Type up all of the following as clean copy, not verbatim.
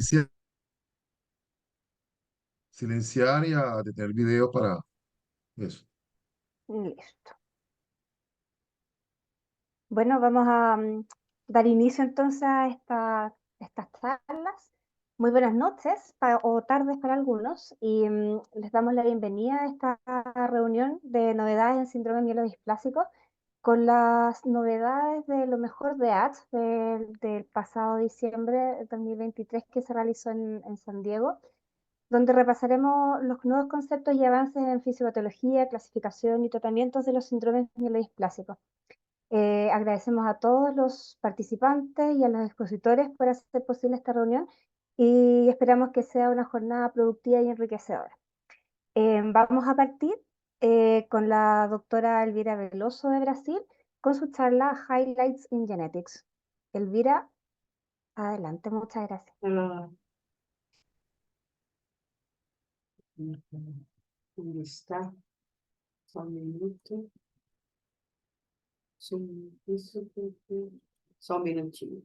Silenciar silenciar y a detener video para eso. Listo. Bueno, vamos a dar inicio entonces a estas charlas. Muy buenas noches o tardes para algunos y les damos la bienvenida a esta reunión de novedades en síndrome mielodisplásico con las novedades de lo mejor de ATS del pasado diciembre de 2023 que se realizó en San Diego, donde repasaremos los nuevos conceptos y avances en fisiopatología, clasificación y tratamientos de los síndromes mielodisplásicos. Agradecemos a todos los participantes y a los expositores por hacer posible esta reunión y esperamos que sea una jornada productiva y enriquecedora. Vamos a partir con la doctora Elvira Veloso de Brasil con su charla Highlights in Genetics. Elvira, adelante, muchas gracias. Ah, onde está? Só um minuto. Só um minutinho.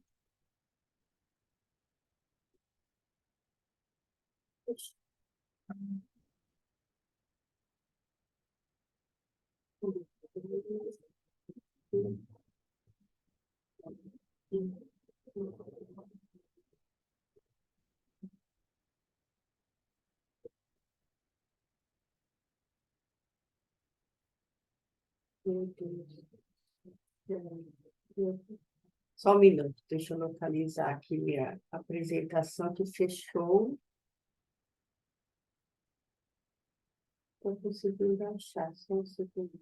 Só um minuto, deixa eu localizar aqui minha apresentação que fechou. Estou conseguindo achar, só um segundo.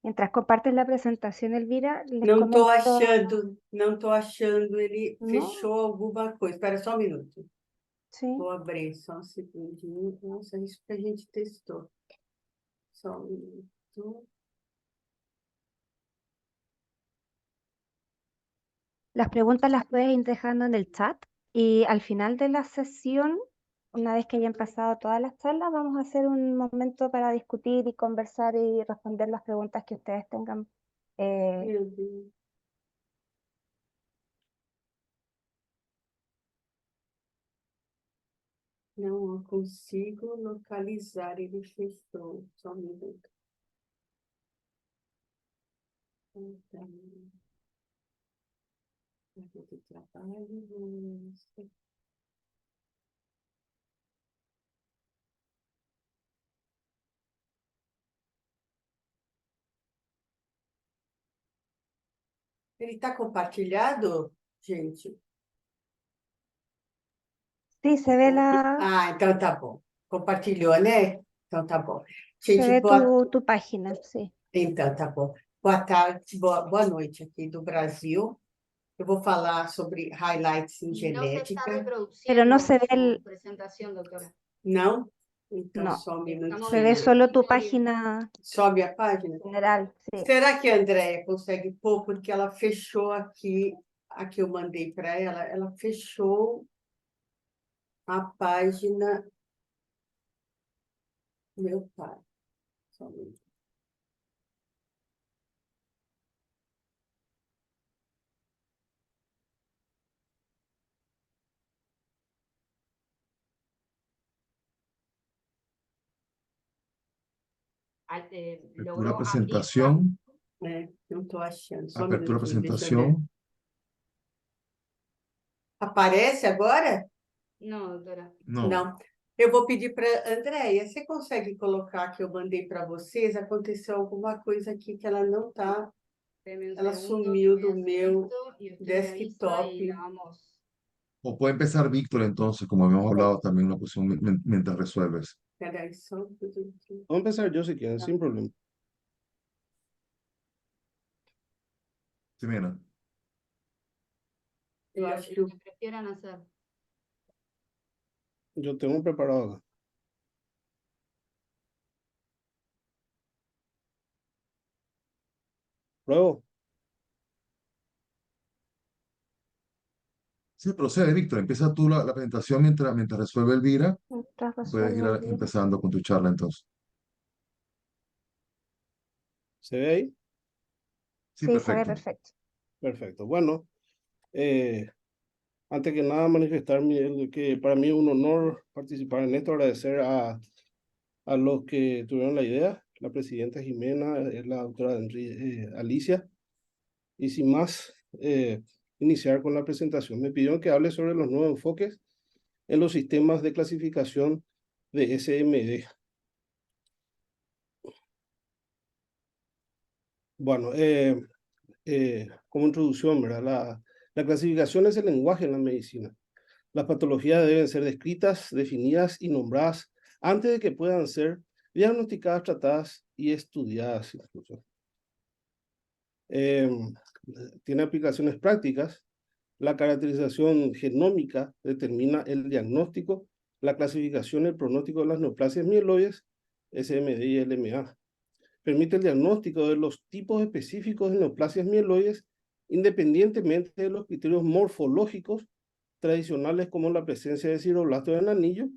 Mientras compartes la presentación, Elvira, les Não estou comento, achando, não estou achando, ele ¿no? fechou alguma coisa. Espera só um minuto. Sí. Vou abrir só um segundinho. Nossa, isso que a gente testou. Só um minuto. Las preguntas las puedes ir dejando en el chat y al final de la sesión, una vez que hayan pasado todas las charlas, vamos a hacer un momento para discutir y conversar y responder las preguntas que ustedes tengan. Meu Deus. Não consigo localizar, ele fechou. Só um minuto. Então, de trabalho, ele está compartilhado, gente? Sí, se ve la, Ah, então tá bom. Compartilhou, né? Então tá bom. se Gente, ve tu página, sí. então tá bom. Boa tarde, boa noite aqui do Brasil. Eu vou falar sobre highlights em No se está genética. Pero no reproduciendo se ve su presentación, doctora. Não? Então, No, só um Estamos se minutinho. ve solo tu Audio. página Sobe a página? general, sí. Será que a Andréia consegue pôr? Porque ela fechou aqui, a que eu mandei para ela fechou a página. Meu pai. Só um minuto. Apertura Logró abrir. presentación, Não estou achando. Só um apertura minutinho, deixa eu ver. presentación. Aparece agora? No, doctora. No, Não. Eu vou pedir para Andréia, você consegue colocar que eu mandei para vocês? Aconteceu alguma coisa aqui que ela não está. Deme un Ela segundo, sumiu que do voy a hacer meu esto y usted me avisa desktop. y la vamos. o puede empezar Víctor entonces, como habíamos hablado también una posición mientras resuelves. Peraí, só um minutinho. Vamos a empezar yo si quieren, sin problema. Ximena, Eu acho que Lo que prefieran hacer. Yo tengo preparado acá. Luego, Sí, procede, Víctor. Empieza tú la presentación mientras resuelve Elvira. Mientras Puedes ir resuelve el virus. empezando con tu charla entonces. ¿Se ve ahí? Sí, Sí, se ve perfecto. perfecto. Perfecto. Bueno, antes que nada manifestar que para mí es un honor participar en esto, agradecer a los que tuvieron la idea, la presidenta Jimena, la doctora Alicia, y sin más, iniciar con la presentación. Me pidieron que hable sobre los nuevos enfoques en los sistemas de clasificación de SMD. Bueno, como introducción, ¿verdad? La clasificación es el lenguaje en la medicina. Las patologías deben ser descritas, definidas y nombradas antes de que puedan ser diagnosticadas, tratadas y estudiadas incluso. Tiene aplicaciones prácticas. La caracterización genómica determina el diagnóstico, la clasificación y el pronóstico de las neoplasias mieloides, SMD y LMA. Permite el diagnóstico de los tipos específicos de neoplasias mieloides independientemente de los criterios morfológicos tradicionales como la presencia de cirroblastos en anillo,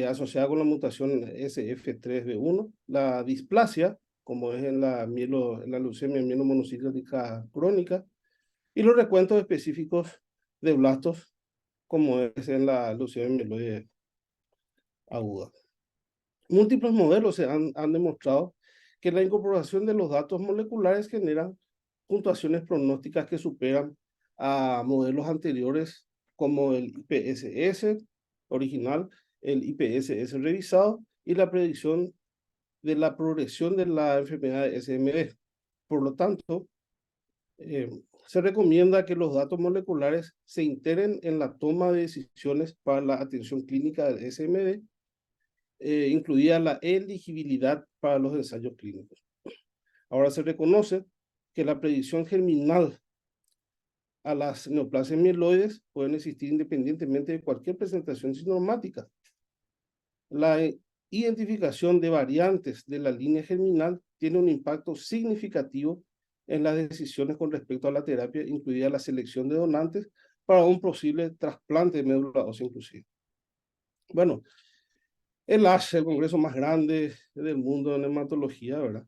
asociada con la mutación SF3B1, la displasia, como es en la leucemia mielomonocíclica crónica, y los recuentos específicos de blastos, como es en la leucemia mieloide aguda. Múltiples modelos han demostrado que la incorporación de los datos moleculares generan puntuaciones pronósticas que superan a modelos anteriores como el IPSS original, el IPSS revisado y la predicción de la progresión de la enfermedad de SMD. Por lo tanto, se recomienda que los datos moleculares se integren en la toma de decisiones para la atención clínica del SMD, incluida la elegibilidad para los ensayos clínicos. Ahora se reconoce que la predicción germinal a las neoplasias mieloides pueden existir independientemente de cualquier presentación sintomática. La identificación de variantes de la línea germinal tiene un impacto significativo en las decisiones con respecto a la terapia, incluida la selección de donantes para un posible trasplante de médula ósea inclusive. Bueno, el ASH, el congreso más grande del mundo en hematología, ¿verdad?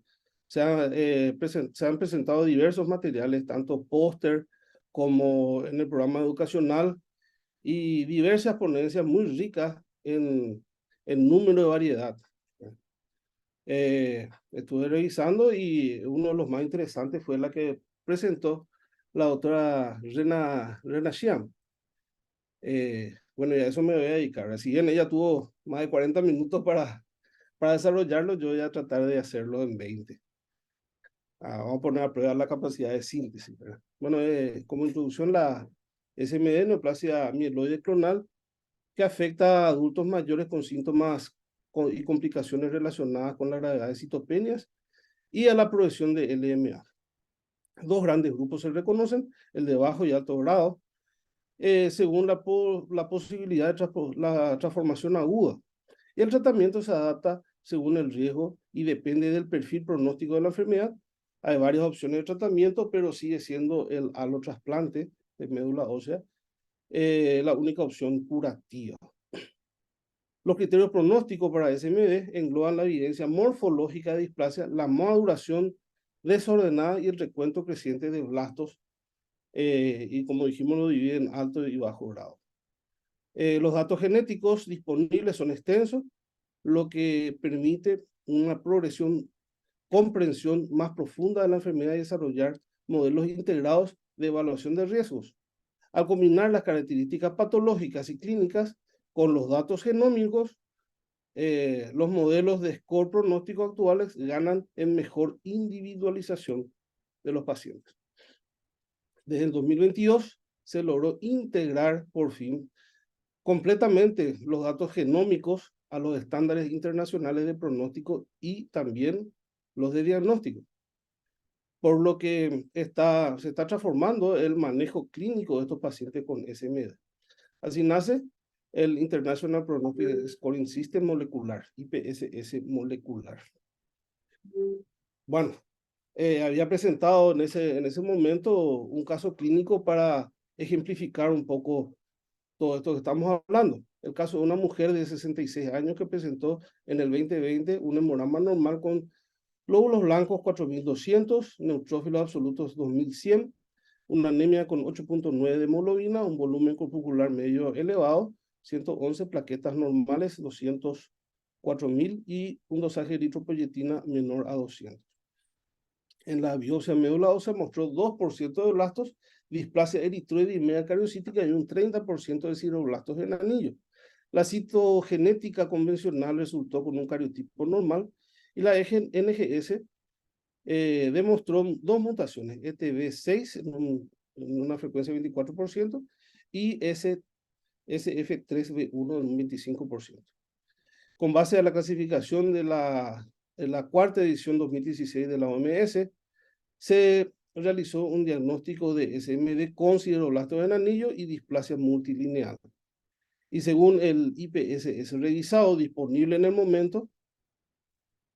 Se han presentado diversos materiales, tanto póster como en el programa educacional, y diversas ponencias muy ricas en número de variedad. Estuve revisando y uno de los más interesantes fue la que presentó la doctora Rena Xiam. Bueno, y a eso me voy a dedicar. Si bien ella tuvo más de 40 minutos para desarrollarlo, yo voy a tratar de hacerlo en 20. Vamos a poner a prueba la capacidad de síntesis, ¿verdad? Bueno, como introducción, la SMD, neoplasia mieloide clonal, que afecta a adultos mayores con síntomas y complicaciones relacionadas con la gravedad de citopenias y a la progresión de LMA. Dos grandes grupos se reconocen, el de bajo y alto grado, según la posibilidad de la transformación aguda. Y el tratamiento se adapta según el riesgo y depende del perfil pronóstico de la enfermedad. Hay varias opciones de tratamiento, pero sigue siendo el alotrasplante de médula ósea la única opción curativa. Los criterios pronósticos para SMD engloban la evidencia morfológica de displasia, la maduración desordenada y el recuento creciente de blastos, y como dijimos lo dividen en alto y bajo grado. Los datos genéticos disponibles son extensos, lo que permite una comprensión más profunda de la enfermedad y desarrollar modelos integrados de evaluación de riesgos. Al combinar las características patológicas y clínicas con los datos genómicos, los modelos de score pronóstico actuales ganan en mejor individualización de los pacientes. Desde el 2022 se logró integrar por fin completamente los datos genómicos a los estándares internacionales de pronóstico y también los de diagnóstico, por lo que se está transformando el manejo clínico de estos pacientes con SMD. Así nace el International Prognostic Scoring System molecular, IPSS molecular. Bueno, había presentado en ese momento un caso clínico para ejemplificar un poco todo esto que estamos hablando. El caso de una mujer de 66 años que presentó en el 2020 un hemograma normal con glóbulos blancos 4.200, neutrófilos absolutos 2.100, una anemia con 8.9 de hemoglobina, un volumen corpuscular medio elevado, 111 plaquetas normales, 204.000 y un dosaje de eritropoyetina menor a 200. En la biopsia médula ósea mostró 2% de blastos, displasia eritroide y megacariocítica y un 30% de ciroblastos en anillo. La citogenética convencional resultó con un cariotipo normal y la NGS demostró dos mutaciones, ETB6 en una frecuencia de 24% y SF3B1 en un 25%. Con base a la clasificación de la cuarta edición 2016 de la OMS, se realizó un diagnóstico de SMD con sideroblastos en anillo y displasia multilineal. Y según el IPSS revisado disponible en el momento,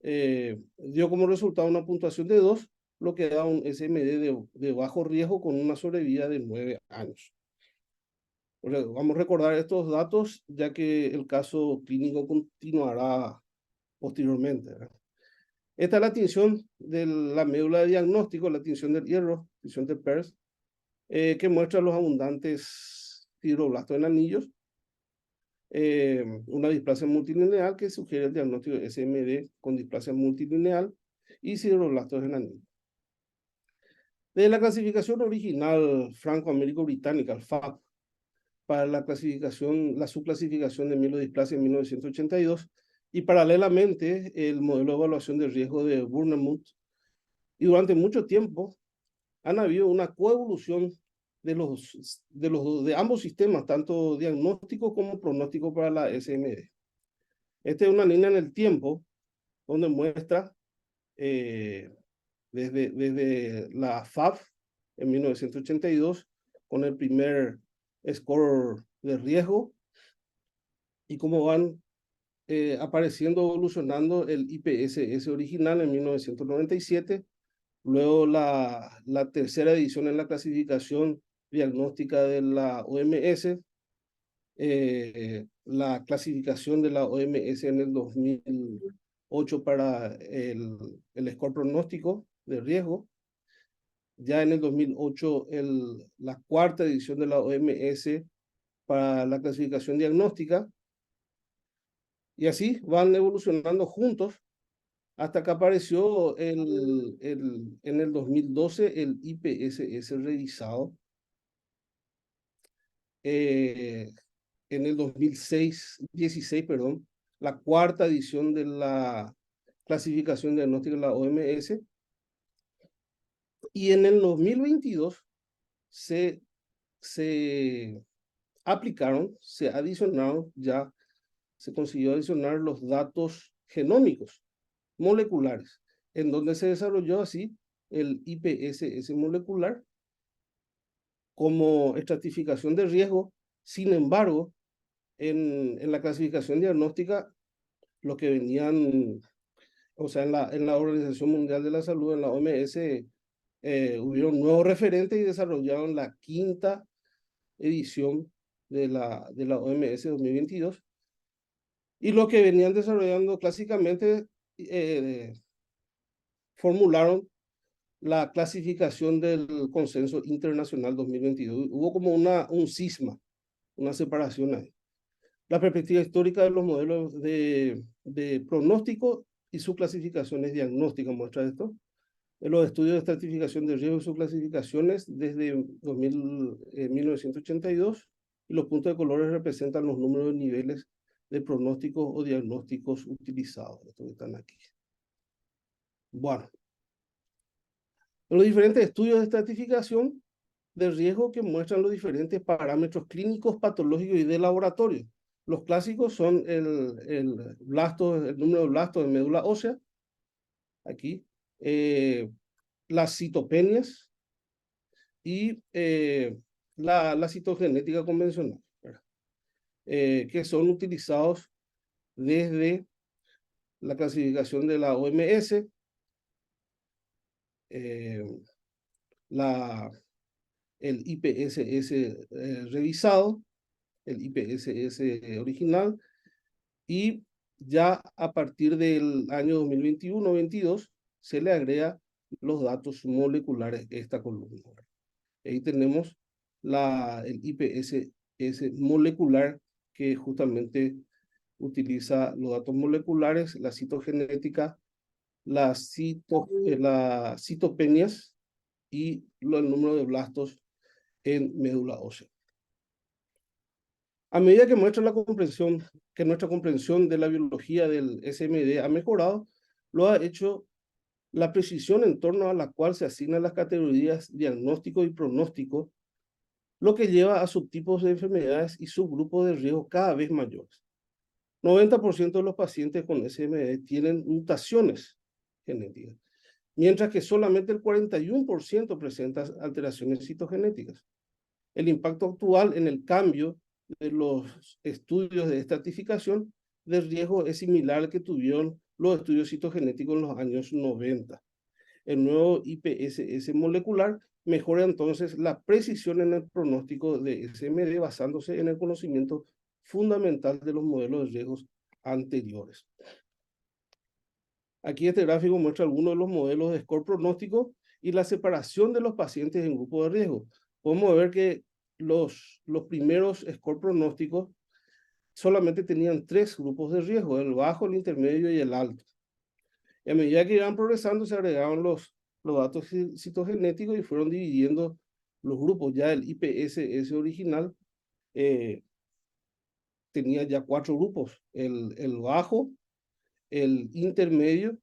dio como resultado una puntuación de 2, lo que da un SMD de bajo riesgo con una sobrevida de 9 años. Vamos a recordar estos datos ya que el caso clínico continuará posteriormente, ¿verdad? Esta es la tinción de la médula de diagnóstico, la tinción del hierro, tinción de Peirce, que muestra los abundantes fibroblastos en anillos, una displasia multilineal que sugiere el diagnóstico de SMD con displasia multilineal y fibroblastos en anillos. De la clasificación original franco-américo-británica, el FAB, para la subclasificación de mielodisplasia en 1982, y paralelamente el modelo de evaluación de riesgo de Bournemouth, y durante mucho tiempo han habido una coevolución de ambos sistemas, tanto diagnóstico como pronóstico para la SMD. Esta es una línea en el tiempo donde muestra desde la FAB en 1982 con el primer score de riesgo y cómo van apareciendo, evolucionando el IPSS original en 1997, luego la tercera edición en la clasificación diagnóstica de la OMS, la clasificación de la OMS en el 2008 para el score pronóstico de riesgo, ya en el 2008 la cuarta edición de la OMS para la clasificación diagnóstica, y así van evolucionando juntos hasta que apareció en el 2012 el IPSS revisado. En el 2016, perdón, la cuarta edición de la clasificación diagnóstica de la OMS. Y en el 2022 se aplicaron, se consiguió adicionar los datos genómicos moleculares, en donde se desarrolló así el IPSS molecular como estratificación de riesgo. Sin embargo, en la clasificación diagnóstica, lo que venían, o sea, en la Organización Mundial de la Salud, en la OMS, hubieron nuevos referentes y desarrollaron la quinta edición de la OMS 2022. Y lo que venían desarrollando clásicamente, formularon la clasificación del Consenso Internacional 2022. Hubo como un cisma, una separación ahí. La perspectiva histórica de los modelos de pronóstico y sus clasificaciones diagnósticas muestra esto. En los estudios de estratificación de riesgo y sus clasificaciones desde 1982, y los puntos de colores representan los números de niveles de pronósticos o diagnósticos utilizados. Estos que están aquí. Bueno, en los diferentes estudios de estratificación de riesgo que muestran los diferentes parámetros clínicos, patológicos y de laboratorio. Los clásicos son el número de blastos de médula ósea, aquí, las citopenias y la citogenética convencional, que son utilizados desde la clasificación de la OMS, el IPSS revisado, el IPSS original, y ya a partir del año 2021-22 se le agrega los datos moleculares a esta columna. Ahí tenemos el IPSS molecular, que justamente utiliza los datos moleculares, la citogenética, las citopenias y el número de blastos en médula ósea. A medida que nuestra comprensión de la biología del SMD ha mejorado, lo ha hecho la precisión en torno a la cual se asignan las categorías diagnóstico y pronóstico, lo que lleva a subtipos de enfermedades y subgrupos de riesgo cada vez mayores. 90% de los pacientes con SMD tienen mutaciones genéticas, mientras que solamente el 41% presenta alteraciones citogenéticas. El impacto actual en el cambio de los estudios de estratificación de riesgo es similar al que tuvieron los estudios citogenéticos en los años 90. El nuevo IPSS molecular mejora entonces la precisión en el pronóstico de SMD basándose en el conocimiento fundamental de los modelos de riesgos anteriores. Aquí este gráfico muestra algunos de los modelos de score pronóstico y la separación de los pacientes en grupos de riesgo. Podemos ver que los primeros score pronósticos solamente tenían 3 grupos de riesgo: el bajo, el intermedio y el alto. Y a medida que iban progresando se agregaron los datos citogenéticos y fueron dividiendo los grupos. Ya el IPSS original tenía ya 4 grupos: el bajo, el intermedio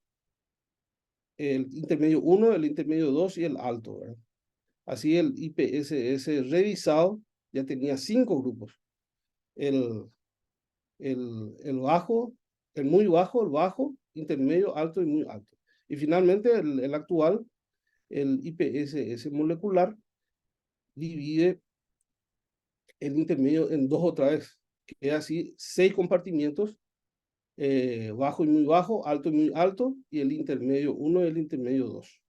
1, el intermedio 2 y el alto, ¿verdad? Así el IPSS revisado ya tenía 5 grupos: el bajo, el muy bajo, el bajo, intermedio, alto y muy alto. Y finalmente el actual, el IPSS molecular, divide el intermedio en 2 otra vez. Queda así 6 compartimientos: bajo y muy bajo, alto y muy alto, y el intermedio 1 y el intermedio 2.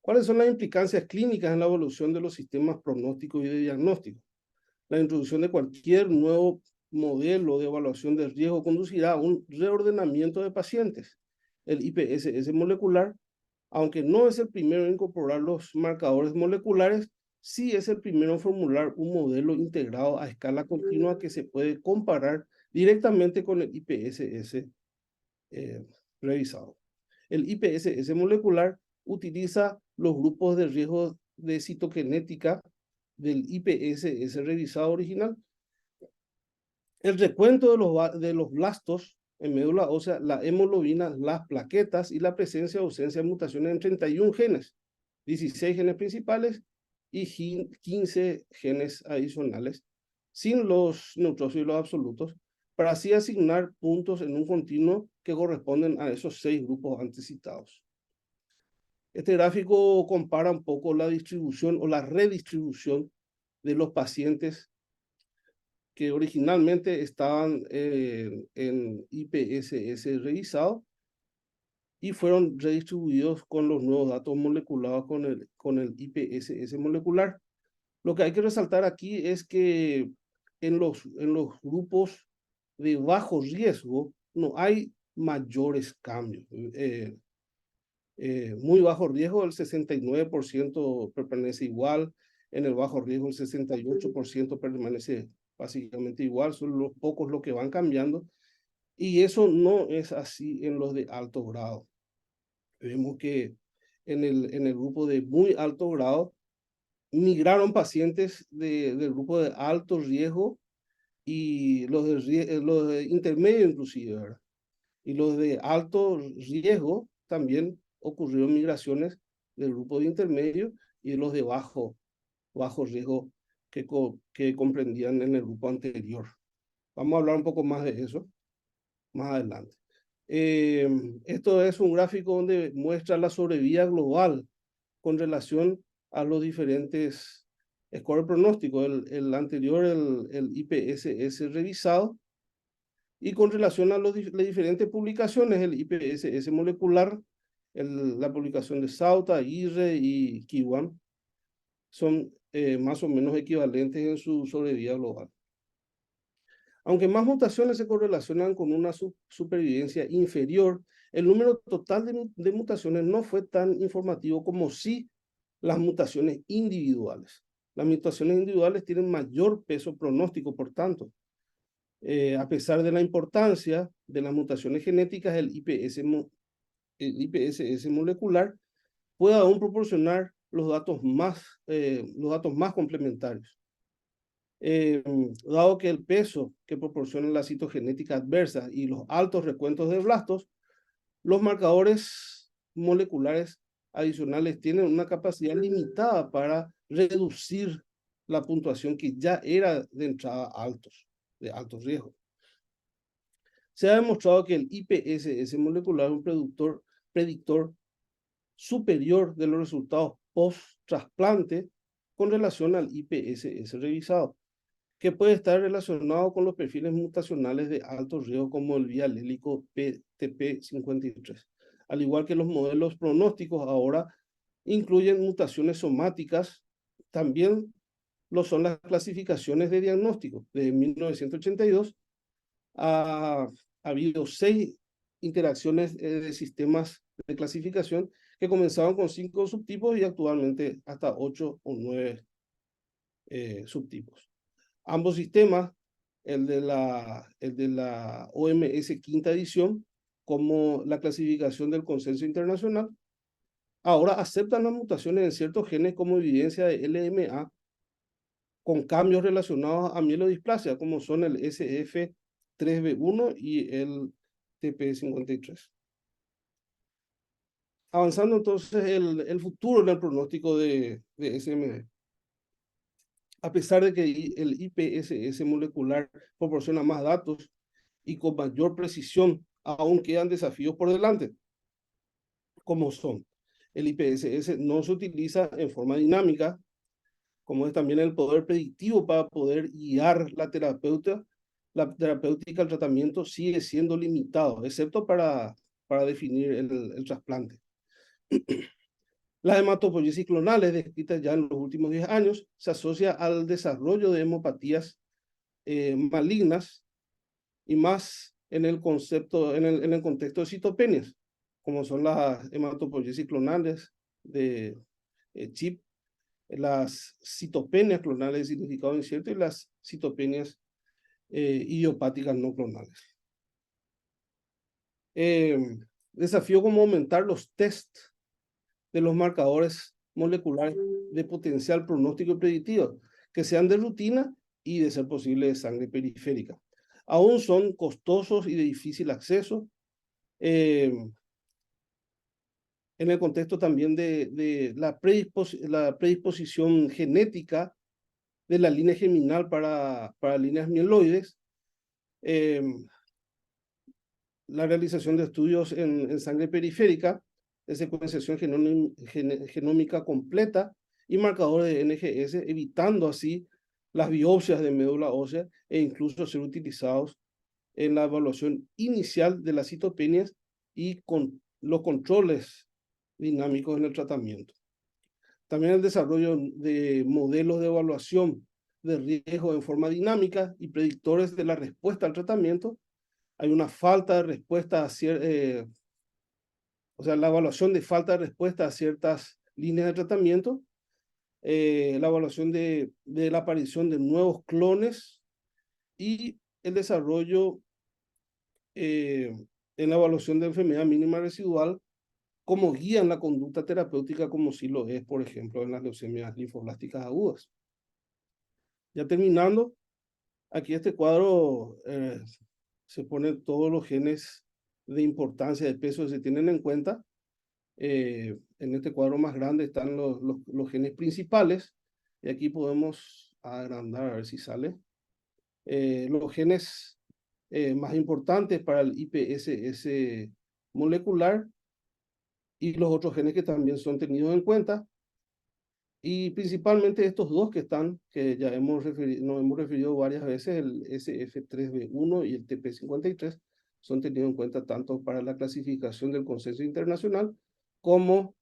¿Cuáles son las implicancias clínicas en la evolución de los sistemas pronósticos y de diagnóstico? La introducción de cualquier nuevo modelo de evaluación de riesgo conducirá a un reordenamiento de pacientes. El IPSS molecular, aunque no es el primero en incorporar los marcadores moleculares, sí es el primero en formular un modelo integrado a escala continua que se puede comparar directamente con el IPSS revisado. El IPSS molecular utiliza los grupos de riesgo de citogenética del IPSS revisado original, el recuento de los blastos en médula ósea, la hemoglobina, las plaquetas y la presencia o ausencia de mutaciones en 31 genes, 16 genes principales y 15 genes adicionales, sin los neutrófilos y los absolutos, para así asignar puntos en un continuo que corresponden a esos 6 grupos antes citados. Este gráfico compara un poco la distribución o la redistribución de los pacientes que originalmente estaban en IPSS revisado y fueron redistribuidos con los nuevos datos moleculares con el IPSS molecular. Lo que hay que resaltar aquí es que en los grupos de bajo riesgo no hay mayores cambios. Muy bajo riesgo, el 69% permanece igual; en el bajo riesgo el 68% permanece básicamente igual, son los pocos los que van cambiando, y eso no es así en los de alto grado. Vemos que en el grupo de muy alto grado migraron pacientes del grupo de alto riesgo y los de intermedio inclusive, ¿verdad? Y los de alto riesgo también ocurrieron migraciones del grupo de intermedio y de los de bajo riesgo que comprendían en el grupo anterior. Vamos a hablar un poco más de eso más adelante. Esto es un gráfico donde muestra la sobrevida global con relación a los diferentes scores pronósticos. El anterior, el IPSS revisado, y con relación a las diferentes publicaciones, el IPSS molecular, la publicación de Sauta, Aguirre y Kiwan, son más o menos equivalentes en su sobrevida global. Aunque más mutaciones se correlacionan con una supervivencia inferior, el número total de mutaciones no fue tan informativo como sí las mutaciones individuales. Las mutaciones individuales tienen mayor peso pronóstico, por tanto. A pesar de la importancia de las mutaciones genéticas, el IPSS molecular puede aún proporcionar los datos más complementarios. Dado que el peso que proporciona la citogenética adversa y los altos recuentos de blastos, los marcadores moleculares adicionales tienen una capacidad limitada para reducir la puntuación que ya era de entrada de altos riesgos. Se ha demostrado que el IPSS molecular es un predictor superior de los resultados post-trasplante con relación al IPSS revisado, que puede estar relacionado con los perfiles mutacionales de alto riesgo como el bialélico TP53. Al igual que los modelos pronósticos ahora incluyen mutaciones somáticas, también lo son las clasificaciones de diagnóstico. Desde 1982 ha habido 6 interacciones de sistemas de clasificación que comenzaban con 5 subtipos y actualmente hasta 8 o 9 subtipos. Ambos sistemas, el de la OMS quinta edición, como la clasificación del consenso internacional, ahora aceptan las mutaciones en ciertos genes como evidencia de LMA con cambios relacionados a mielodisplasia, como son el SF3B1 y el TP53. Avanzando entonces el futuro del pronóstico de SMD. A pesar de que el IPSS molecular proporciona más datos y con mayor precisión, aún quedan desafíos por delante, como son: el IPSS no se utiliza en forma dinámica, como es también el poder predictivo para poder guiar la terapéutica al tratamiento sigue siendo limitado, excepto para definir el trasplante. Las hematopoiesis clonales descritas ya en los últimos 10 años se asocia al desarrollo de hemopatías malignas y más en el contexto de citopenias, como son las hematopoiesis clonales de CHIP, las citopenias clonales de significado incierto y las citopenias idiopáticas no clonales. Desafío como aumentar los tests de los marcadores moleculares de potencial pronóstico y predictivo, que sean de rutina y, de ser posible, de sangre periférica. Aún son costosos y de difícil acceso, en el contexto también de la predisposición genética de la línea geminal para líneas mieloides. La realización de estudios en sangre periférica, de secuenciación genómica completa y marcadores de NGS, evitando así las biopsias de médula ósea e incluso ser utilizados en la evaluación inicial de las citopenias y con los controles dinámicos en el tratamiento. También el desarrollo de modelos de evaluación de riesgo en forma dinámica y predictores de la respuesta al tratamiento. Hay una falta de respuesta la evaluación de falta de respuesta a ciertas líneas de tratamiento, la evaluación de la aparición de nuevos clones y el desarrollo en la evaluación de enfermedad mínima residual como guía en la conducta terapéutica, como sí lo es, por ejemplo, en las leucemias linfoblásticas agudas. Ya terminando, aquí este cuadro se ponen todos los genes de importancia de peso que se tienen en cuenta. En este cuadro más grande están los genes principales, y aquí podemos agrandar a ver si sale. Los genes más importantes para el IPSS molecular y los otros genes que también son tenidos en cuenta, y principalmente estos dos que ya nos hemos referido varias veces, el SF3B1 y el TP53, son tenidos en cuenta tanto para la clasificación del consenso internacional como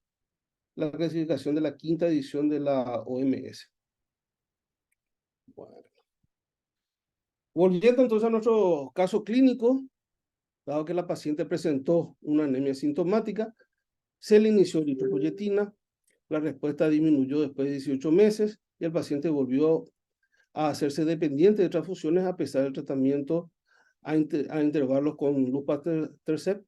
la clasificación de la quinta edición de la OMS. Bueno. Volviendo entonces a nuestro caso clínico, dado que la paciente presentó una anemia sintomática, se le inició eritropoyetina, la respuesta disminuyó después de 18 meses y el paciente volvió a hacerse dependiente de transfusiones a pesar del tratamiento a intervalos con luspatercept.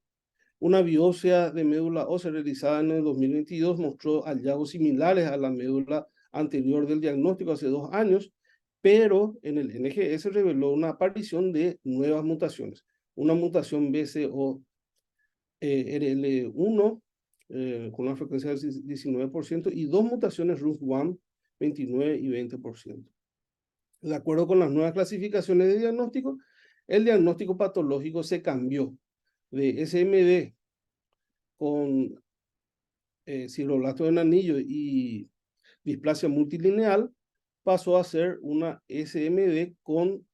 Una biopsia de médula ósea realizada en el 2022 mostró hallazgos similares a la médula anterior del diagnóstico hace 2 años, pero en el NGS reveló una aparición de nuevas mutaciones. Una mutación BCO-RL1 con una frecuencia del 19% y 2 mutaciones RUNX1, 29 y 20%. De acuerdo con las nuevas clasificaciones de diagnóstico, el diagnóstico patológico se cambió de SMD con fibroblasto en anillo y displasia multilineal, pasó a ser una SMD con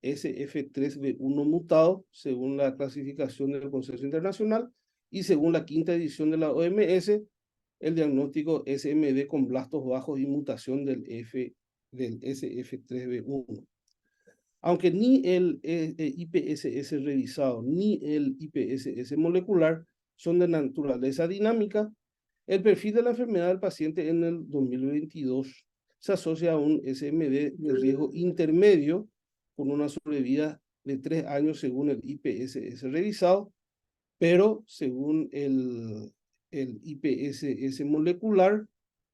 SF3B1 mutado, según la clasificación del Consenso Internacional, y según la quinta edición de la OMS, el diagnóstico SMD con blastos bajos y mutación del SF3B1. Aunque ni el IPSS revisado ni el IPSS molecular son de naturaleza dinámica, el perfil de la enfermedad del paciente en el 2022 se asocia a un SMD de riesgo intermedio con una sobrevida de 3 años según el IPSS revisado, pero según el IPSS molecular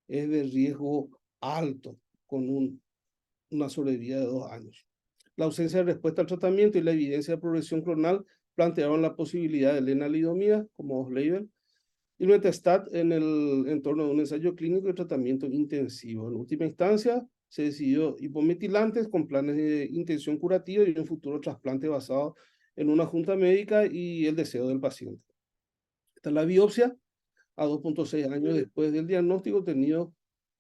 es de riesgo alto con una sobrevida de 2 años. La ausencia de respuesta al tratamiento y la evidencia de progresión clonal plantearon la posibilidad de lenalidomida como off-label y Metestat en el entorno de un ensayo clínico de tratamiento intensivo. En última instancia, se decidió hipometilantes con planes de intención curativa y un futuro trasplante basado en una junta médica y el deseo del paciente. Esta es la biopsia a 2.6 años después del diagnóstico tenido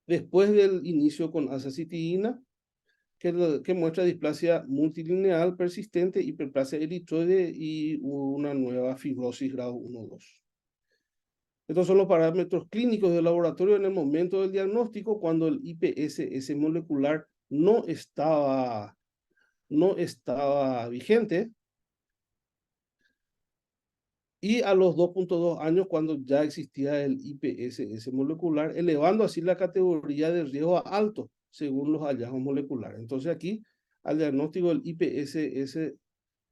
después del inicio con azacitidina, que muestra displasia multilineal persistente, hiperplasia eritroide y una nueva fibrosis grado 1-2. Estos son los parámetros clínicos del laboratorio en el momento del diagnóstico, cuando el IPSS molecular no estaba vigente, y a los 2.2 años cuando ya existía el IPSS molecular, elevando así la categoría de riesgo a alto según los hallazgos moleculares. Entonces aquí, al diagnóstico del IPSS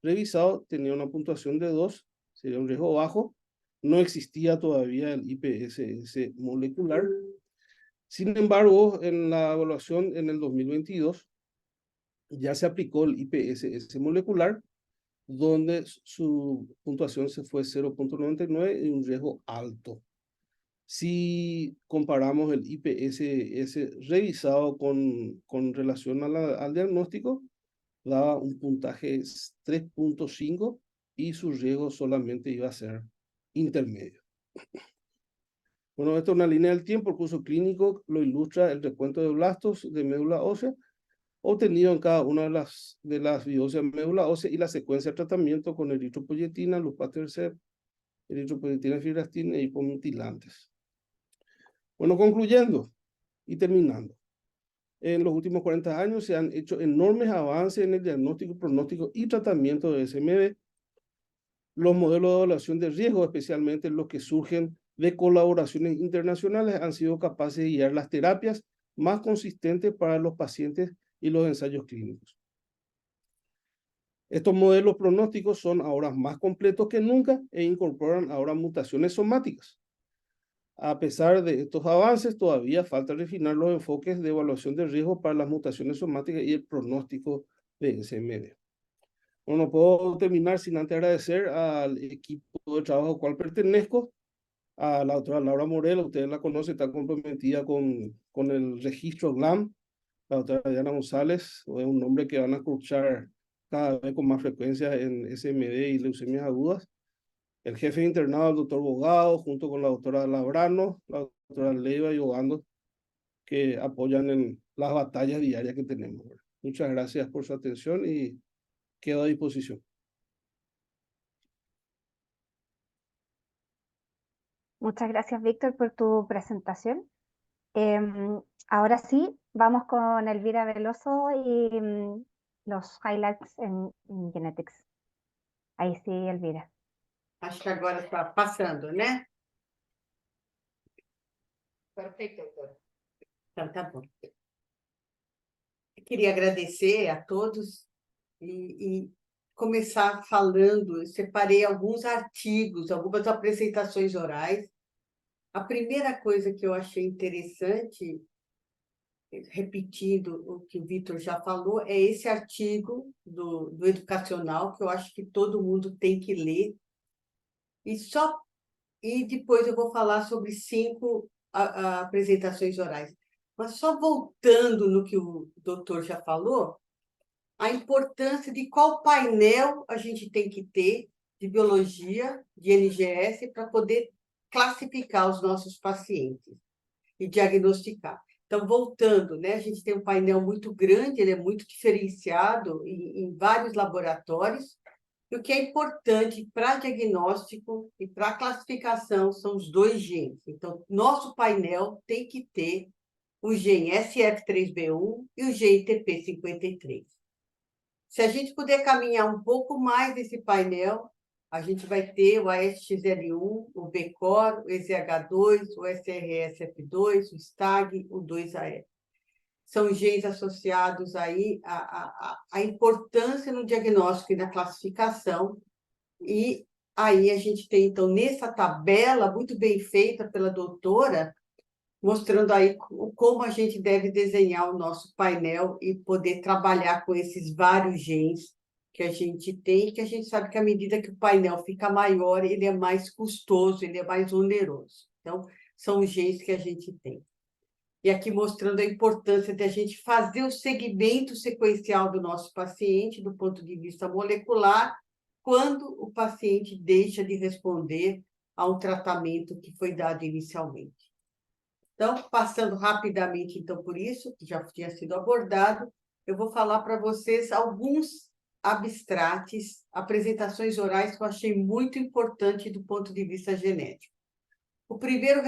revisado, tenía una puntuación de 2, sería un riesgo bajo, no existía todavía el IPSS molecular. Sin embargo, en la evaluación en el 2022, ya se aplicó el IPSS molecular, donde su puntuación se fue 0.99 y un riesgo alto. Si comparamos el IPSS revisado con relación al diagnóstico, daba un puntaje 3.5 y su riesgo solamente iba a ser intermedio. Bueno, esto es una línea del tiempo. El curso clínico lo ilustra el recuento de blastos de médula ósea obtenido en cada una de las biopsias de médula ósea y la secuencia de tratamiento con eritropoyetina, luspatercept, eritropoyetina fibrastina y hipometilantes. Bueno, concluyendo y terminando. En los últimos 40 años se han hecho enormes avances en el diagnóstico, pronóstico y tratamiento de SMD. Los modelos de evaluación de riesgo, especialmente los que surgen de colaboraciones internacionales, han sido capaces de guiar las terapias más consistentes para los pacientes y los ensayos clínicos. Estos modelos pronósticos son ahora más completos que nunca e incorporan ahora mutaciones somáticas. A pesar de estos avances, todavía falta refinar los enfoques de evaluación de riesgo para las mutaciones somáticas y el pronóstico de SMD. Bueno, no puedo terminar sin antes agradecer al equipo de trabajo al cual pertenezco, a la doctora Laura Morel, ustedes la conocen, está comprometida con el registro GLAM, la doctora Diana González, es un nombre que van a escuchar cada vez con más frecuencia en SMD y leucemias agudas. El jefe de internado, el doctor Bogado, junto con la doctora Labrano, la doctora Leiva y Ogando, que apoyan en las batallas diarias que tenemos. Muchas gracias por su atención y quedo a disposición. Muchas gracias, Víctor, por tu presentación. Ahora sí, vamos con Elvira Veloso y los highlights en Genetics. Ahí sí, Elvira. Acho que agora está passando, né? Perfecto, doctora. Então, tá bom. Eu queria agradecer a todos e começar falando. Eu separei alguns artigos, algumas apresentações orais. A primeira coisa que eu achei interessante, repetindo o que o Vitor já falou, é esse artigo do Educacional, que eu acho que todo mundo tem que ler. E depois eu vou falar sobre 5 apresentações orais. Mas só voltando no que o doutor já falou, a importância de qual painel a gente tem que ter de biologia, de NGS, para poder classificar os nossos pacientes e diagnosticar. Então, voltando, né, a gente tem um painel muito grande, ele é muito diferenciado em vários laboratórios, e o que é importante para diagnóstico e para classificação são os 2 genes. Então, nosso painel tem que ter o gene SF3B1 e o gene TP53. Se a gente puder caminhar um pouco mais nesse painel, a gente vai ter o ASXL1, o BCOR, o EZH2, o SRSF2, o STAG, o 2AF. São genes associados aí à importância no diagnóstico e na classificação. E aí a gente tem, então, nessa tabela muito bem feita pela doutora, mostrando aí como a gente deve desenhar o nosso painel e poder trabalhar com esses vários genes que a gente tem, que a gente sabe que à medida que o painel fica maior, ele é mais custoso, ele é mais oneroso. Então, são os genes que a gente tem. E aqui mostrando a importância de a gente fazer o segmento sequencial do nosso paciente, do ponto de vista molecular, quando o paciente deixa de responder a um tratamento que foi dado inicialmente. Então, passando rapidamente, então, por isso, que já tinha sido abordado, eu vou falar para vocês alguns abstrates, apresentações orais que eu achei muito importante do ponto de vista genético. O primeiro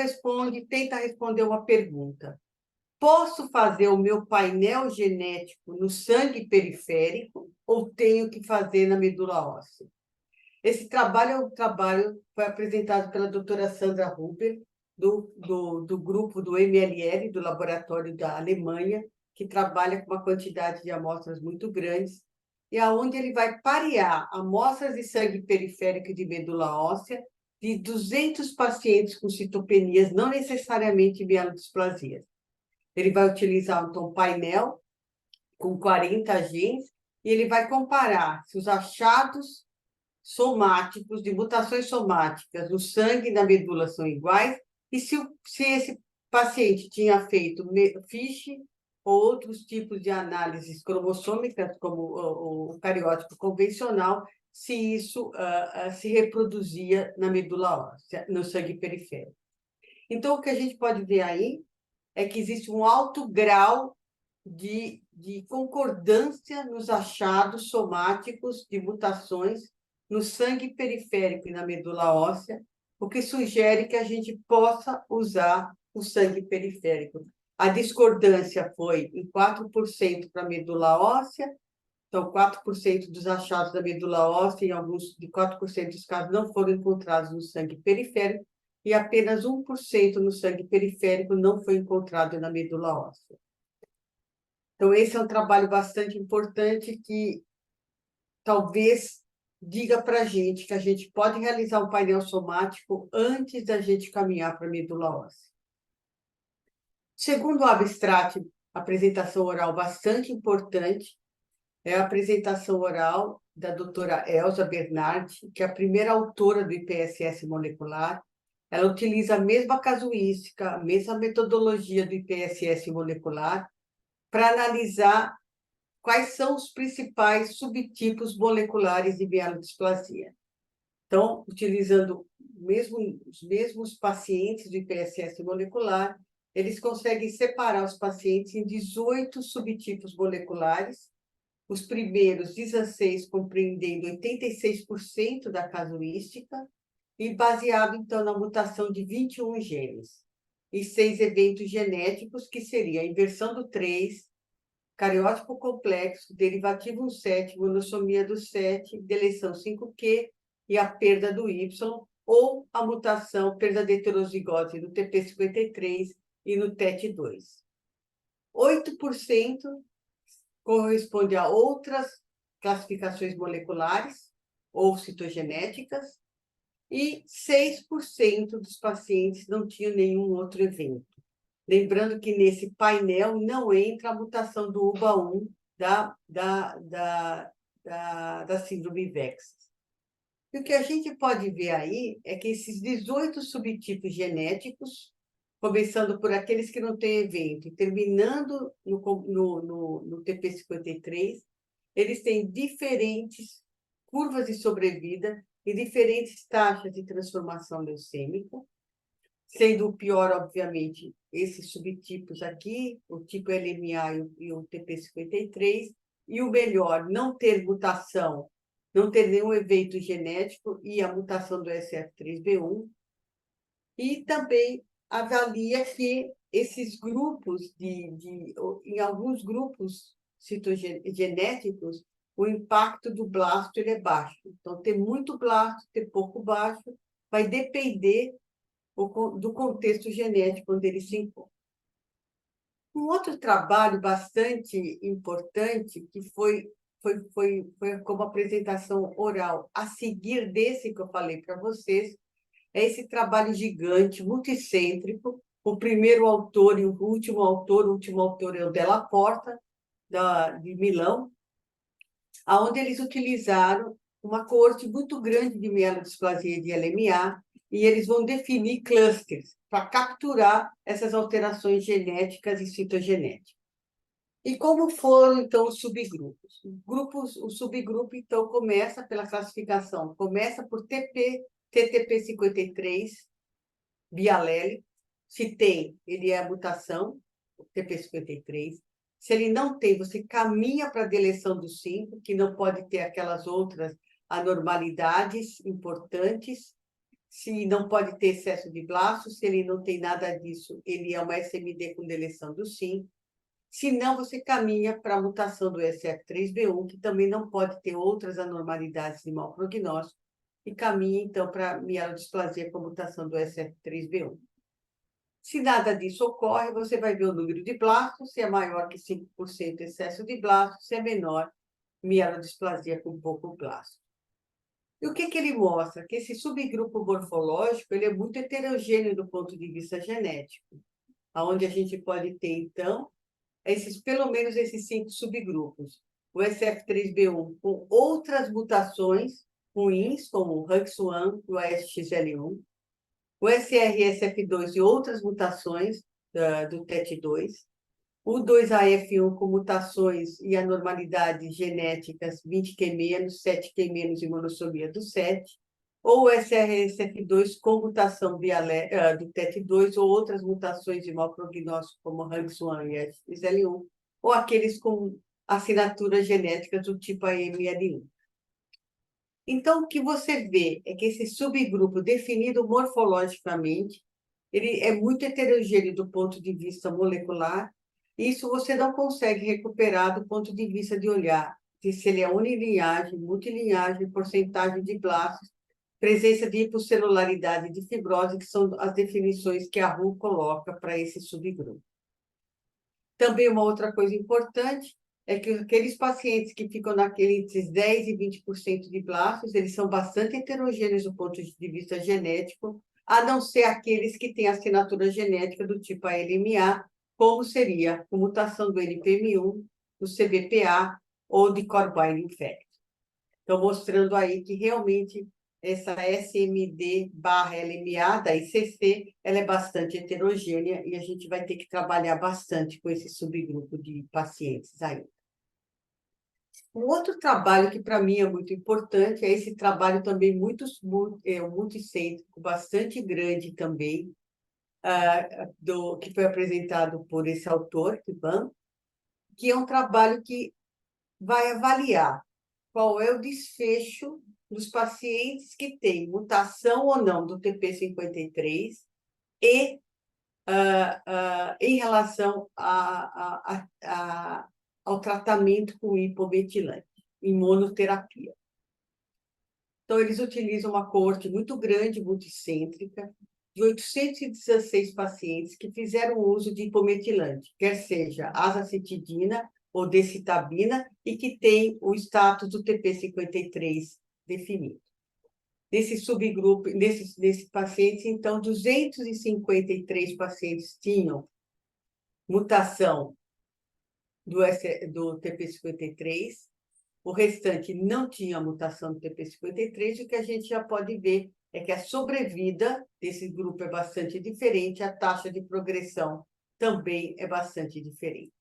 tenta responder uma pergunta. Posso fazer o meu painel genético no sangue periférico ou tenho que fazer na medula óssea? Esse trabalho foi apresentado pela doutora Sandra Huber, do grupo do MLL, do laboratório da Alemanha, que trabalha com uma quantidade de amostras muito grandes, e aonde ele vai parear amostras de sangue periférico e de medula óssea de 200 pacientes com citopenias, não necessariamente mielodisplasias. Ele vai utilizar, então, um painel com 40 genes, e ele vai comparar se os achados somáticos, de mutações somáticas no sangue e na medula são iguais, e se esse paciente tinha feito FISH ou outros tipos de análises cromossômicas, como o cariótipo convencional, se isso se reproduzia na medula óssea, no sangue periférico. Então, o que a gente pode ver aí é que existe um alto grau de concordância nos achados somáticos de mutações no sangue periférico e na medula óssea, o que sugere que a gente possa usar o sangue periférico. A discordância foi em 4% para a medula óssea, então 4% dos achados da medula óssea, em alguns de 4% dos casos, não foram encontrados no sangue periférico, e apenas 1% no sangue periférico não foi encontrado na medula óssea. Então, esse é um trabalho bastante importante que talvez diga para a gente que a gente pode realizar um painel somático antes da gente caminhar para a medula óssea. Segundo o abstrato, apresentação oral bastante importante, é a apresentação oral da doutora Elza Bernardi, que é a primeira autora do IPSS molecular. Ela utiliza a mesma casuística, a mesma metodologia do IPSS molecular para analisar quais são os principais subtipos moleculares de mielodisplasia. Então, utilizando os mesmos pacientes do IPSS molecular, eles conseguem separar os pacientes em 18 subtipos moleculares, os primeiros 16 compreendendo 86% da casuística, e baseado, então, na mutação de 21 genes e 6 eventos genéticos, que seria a inversão do 3, cariótipo complexo, derivativo 7, monossomia do 7, deleção 5q e a perda do Y, ou a mutação, perda de heterozigose no TP53 e no TET2. 8% corresponde a outras classificações moleculares ou citogenéticas, e 6% dos pacientes não tinham nenhum outro evento. Lembrando que nesse painel não entra a mutação do UBA1 da síndrome VEX. E o que a gente pode ver aí é que esses 18 subtipos genéticos, começando por aqueles que não têm evento e terminando no TP53, eles têm diferentes curvas de sobrevida e diferentes taxas de transformação leucêmica, sendo o pior, obviamente, esses subtipos aqui, o tipo LMA e o TP53, e o melhor, não ter mutação, não ter nenhum evento genético e a mutação do SF3B1. E também avalia que esses grupos, em alguns grupos citogenéticos, o impacto do blasto ele é baixo. Então, ter muito blasto, ter pouco baixo, vai depender do contexto genético onde ele se encontra. Um outro trabalho bastante importante, que foi como apresentação oral, a seguir desse que eu falei para vocês, é esse trabalho gigante, multicêntrico, o primeiro autor e o último autor é o Della Porta, de Milão, onde eles utilizaram uma coorte muito grande de mielodisplasia de LMA, e eles vão definir clusters para capturar essas alterações genéticas e citogenéticas. E como foram, então, os subgrupos? O subgrupo, então, começa pela classificação, começa por TTP53, bialélico. Se tem, ele é a mutação, TP53. Se ele não tem, você caminha para a deleção do 5, que não pode ter aquelas outras anormalidades importantes. Se não pode ter excesso de blasto, se ele não tem nada disso, ele é uma SMD com deleção do 5. Se não, você caminha para a mutação do SF3B1, que também não pode ter outras anormalidades de mau prognóstico, e caminha, então, para a mielodisplasia com mutação do SF3B1. Se nada disso ocorre, você vai ver o número de blastos, se é maior que 5% excesso de blastos, se é menor, mielodisplasia com pouco blasto. E o que ele mostra? Que esse subgrupo morfológico ele é muito heterogêneo do ponto de vista genético, onde a gente pode ter, então, pelo menos esses 5 subgrupos. O SF3B1 com outras mutações ruins, como o RUX1 e o ASXL1, o SRSF2 e outras mutações do TET2, o 2AF1 com mutações e anormalidades genéticas 20q-, 7q- e monossomia do 7, ou o SRSF2 com mutação do TET2 ou outras mutações de mau prognóstico, como RUX1 e SL1, ou aqueles com assinaturas genéticas do tipo AML1. Então, o que você vê é que esse subgrupo definido morfologicamente, ele é muito heterogêneo do ponto de vista molecular, e isso você não consegue recuperar do ponto de vista de olhar se ele é unilinhagem, multilinhagem, porcentagem de blastos, presença de hipocelularidade e de fibrose, que são as definições que a RU coloca para esse subgrupo. Também uma outra coisa importante é que aqueles pacientes que ficam naqueles 10% e 20% de blastos, eles são bastante heterogêneos do ponto de vista genético, a não ser aqueles que têm assinatura genética do tipo ALMA, como seria a mutação do NPM1, do CBPA ou de core binding factor. Então, mostrando aí que realmente essa SMD/LMA da ICC, ela é bastante heterogênea e a gente vai ter que trabalhar bastante com esse subgrupo de pacientes ainda. Um outro trabalho que para mim é muito importante é esse trabalho também multicêntrico, bastante grande também, que foi apresentado por esse autor, Ivan, que é um trabalho que vai avaliar qual é o desfecho nos pacientes que têm mutação ou não do TP53 e em relação ao tratamento com hipometilante, imunoterapia. Então, eles utilizam uma coorte muito grande, multicêntrica, de 816 pacientes que fizeram uso de hipometilante, quer seja azacitidina ou decitabina, e que tem o status do TP53 definido. Nesse subgrupo, nesses pacientes, então, 253 pacientes tinham mutação do TP53, o restante não tinha mutação do TP53, e o que a gente já pode ver é que a sobrevida desse grupo é bastante diferente, a taxa de progressão também é bastante diferente.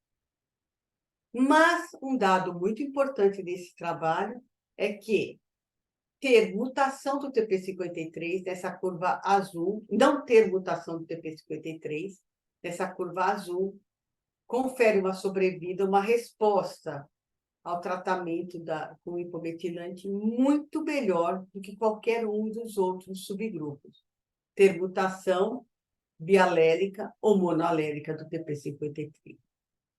Mas um dado muito importante desse trabalho é que ter mutação do TP53, nessa curva azul, não ter mutação do TP53, nessa curva azul, confere uma sobrevida, uma resposta ao tratamento com hipometilante muito melhor do que qualquer um dos outros subgrupos. Ter mutação bialélica ou monoalélica do TP53.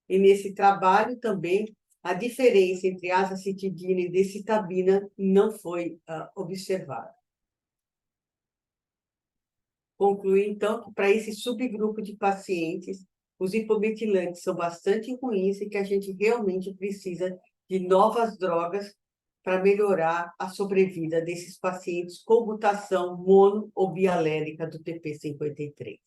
E nesse trabalho também, a diferença entre azacitidina e decitabina não foi observada. Concluí, então, que para esse subgrupo de pacientes, os hipometilantes são bastante ruins e que a gente realmente precisa de novas drogas para melhorar a sobrevida desses pacientes com mutação mono ou bialélica do TP53.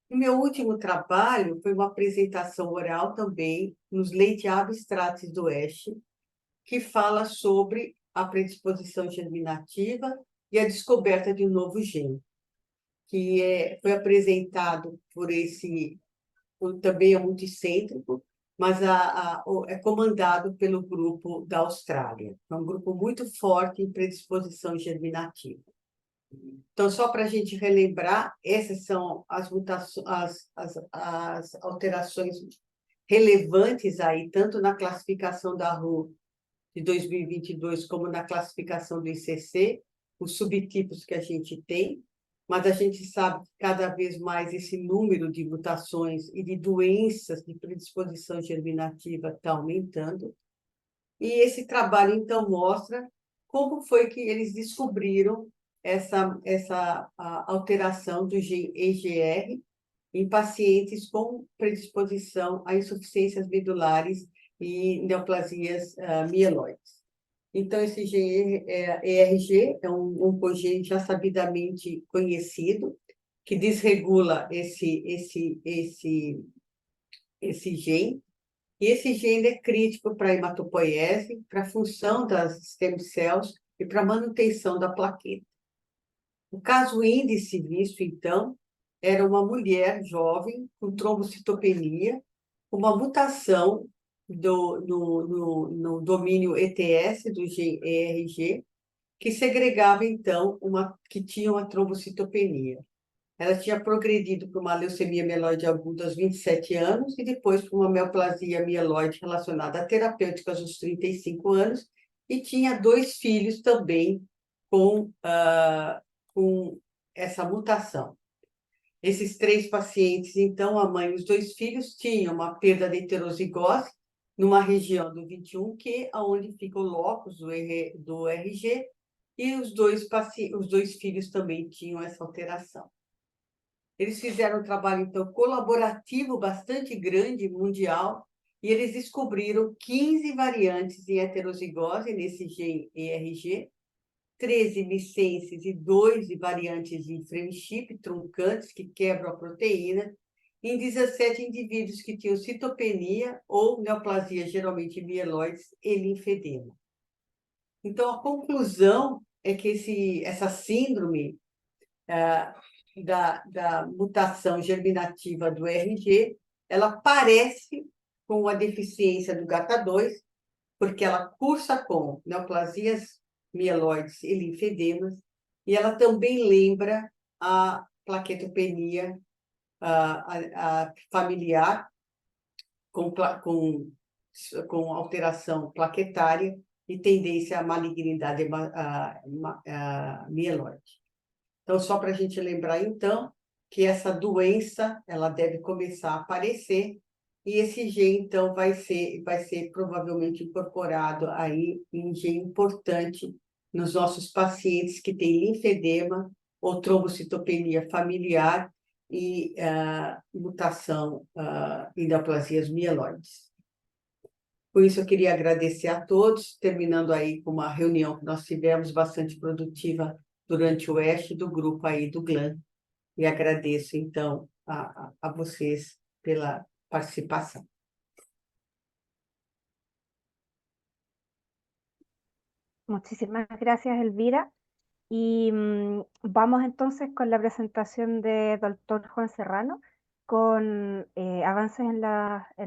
O meu último trabalho foi uma apresentação oral também nos Late Abstracts do ESH, que fala sobre a predisposição germinativa e a descoberta de um novo gene, que foi apresentado também é multicêntrico, mas é comandado pelo grupo da Austrália. É um grupo muito forte em predisposição germinativa. Então, só para a gente relembrar, essas são as mutações, as alterações relevantes aí, tanto na classificação da RU de 2022, como na classificação do ICC, os subtipos que a gente tem, mas a gente sabe que cada vez mais esse número de mutações e de doenças de predisposição germinativa está aumentando. E esse trabalho, então, mostra como foi que eles descobriram essa alteração do gene EGR em pacientes com predisposição a insuficiências medulares e neoplasias mieloides. Então, esse gene ERG é um congene já sabidamente conhecido, que desregula esse gene, e esse gene é crítico para a hematopoiese, para a função das stem cells e para a manutenção da plaqueta. O caso índice visto, então, era uma mulher jovem com trombocitopenia, uma mutação no domínio ETS do gene ERG, que segregava, então, que tinha uma trombocitopenia. Ela tinha progredido para uma leucemia mieloide aguda aos 27 anos e depois para uma neoplasia mieloide relacionada a terapêuticas aos 35 anos, e tinha 2 filhos também com essa mutação. Esses 3 pacientes, então, a mãe e os 2 filhos, tinham uma perda de heterozigose numa região do 21q, onde fica o locus do RG, e os dois filhos também tinham essa alteração. Eles fizeram um trabalho, então, colaborativo bastante grande, mundial, e eles descobriram 15 variantes em heterozigose nesse gene ERG, 13 missenses e 2 variantes de friendship truncantes que quebram a proteína, em 17 indivíduos que tinham citopenia ou neoplasia, geralmente mieloides, e linfedema. Então, a conclusão é que essa síndrome da mutação germinativa do RG, ela parece com a deficiência do GATA2, porque ela cursa com neoplasias mieloides e linfedemas, e ela também lembra a plaquetopenia a familiar com alteração plaquetária, e tendência à malignidade mieloide. Então, só para a gente lembrar, então, que essa doença ela deve começar a aparecer e esse gene, então, vai ser provavelmente incorporado aí em gene importante nos nossos pacientes que têm linfedema ou trombocitopenia familiar e mutação em neoplasias mieloides. Com isso, eu queria agradecer a todos, terminando aí com uma reunião que nós tivemos bastante produtiva durante o ESH do grupo aí do GLAN. E agradeço, então, a vocês pela participação. Muchísimas gracias, Elvira. Y vamos entonces con la presentación de doctor Juan Serrano con avances en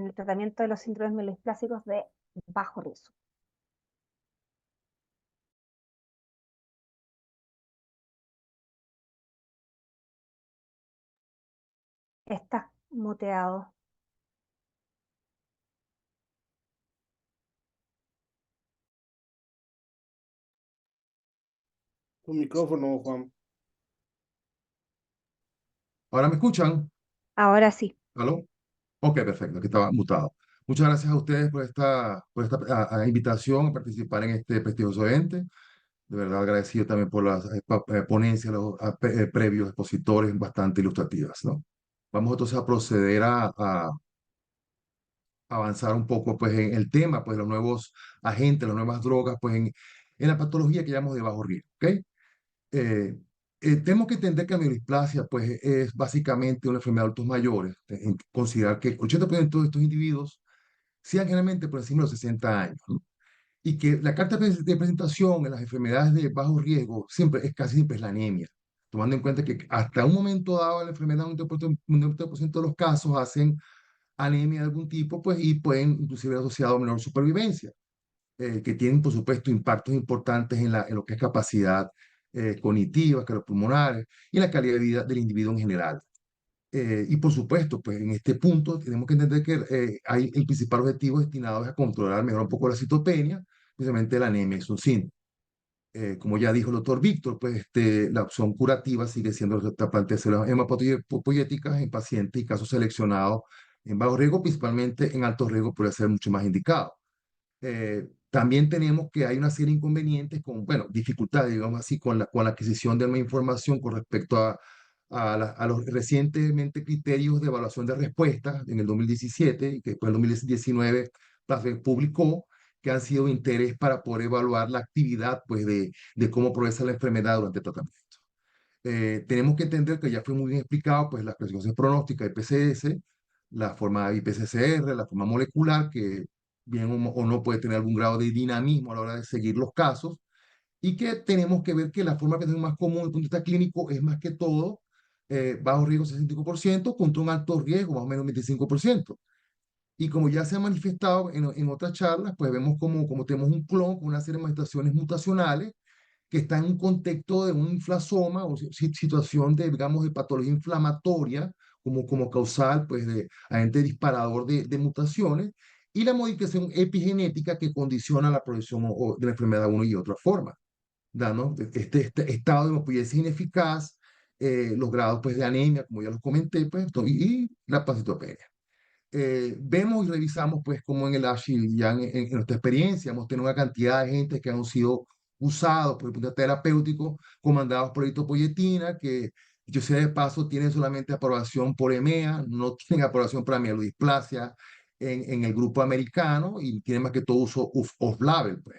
el tratamiento de los síndromes mieloplásicos de bajo riesgo. Estás muteado. Tu micrófono, Juan. ¿Ahora me escuchan? Ahora sí. ¿Aló? Ok, perfecto, que estaba mutado. Muchas gracias a ustedes por esta invitación a participar en este prestigioso evento. De verdad agradecido también por las ponencias, los previos expositores bastante ilustrativas, ¿no? Vamos entonces a proceder a avanzar un poco pues, en el tema, pues los nuevos agentes, las nuevas drogas, pues en la patología que llamamos de bajo riesgo, ¿ok? Tenemos que entender que la mielodisplasia pues, es básicamente una enfermedad de adultos mayores, considerar que el 80% de estos individuos sean generalmente por encima de los 60 años, ¿no? Y que la carta de presentación en las enfermedades de bajo riesgo casi siempre es la anemia, tomando en cuenta que hasta un momento dado la enfermedad, un 90% de los casos hacen anemia de algún tipo, pues, y pueden inclusive asociado a menor supervivencia, que tienen, por supuesto, impactos importantes en lo que es capacidad cognitiva, cardiopulmonares y la calidad de vida del individuo en general. Y por supuesto, pues en este punto tenemos que entender que hay el principal objetivo destinado a controlar mejor un poco la citopenia, precisamente la anemia y su síndrome. Como ya dijo el doctor Víctor, pues la opción curativa sigue siendo el trasplante de células hematopoyéticas en pacientes y casos seleccionados en bajo riesgo, principalmente en alto riesgo, puede ser mucho más indicado. También tenemos que hay una serie de inconvenientes con, bueno, dificultades, digamos así, con la adquisición de nueva información con respecto a los recientemente criterios de evaluación de respuesta en el 2017 y que después en el 2019 publicó, que han sido de interés para poder evaluar la actividad pues, de cómo progresa la enfermedad durante el tratamiento. Tenemos que entender que ya fue muy bien explicado pues, las clasificaciones pronósticas de PCS, la forma IPCCR, la forma molecular, que bien o no puede tener algún grado de dinamismo a la hora de seguir los casos, y que tenemos que ver que la forma que es más común desde el punto de vista clínico es más que todo bajo riesgo 65% contra un alto riesgo más o menos 25%. Y como ya se ha manifestado en otras charlas, pues vemos como tenemos un clon con una serie de manifestaciones mutacionales que está en un contexto de un inflasoma o situación de, digamos, de patología inflamatoria como causal, pues, de agente disparador de mutaciones y la modificación epigenética que condiciona la progresión de la enfermedad de una y otra forma, ¿no? Este estado de hemopiesis ineficaz, los grados, pues, de anemia, como ya los comenté, pues, y la pancitopenia. Vemos y revisamos, pues, como en el ASHI, ya en nuestra experiencia, hemos tenido una cantidad de gente que han sido usados por el punto de vista terapéutico, comandados por eritropoyetina, que, yo sé de paso, tienen solamente aprobación por EMEA, no tienen aprobación para mielodisplasia en el grupo americano y tienen más que todo uso off-label, pues.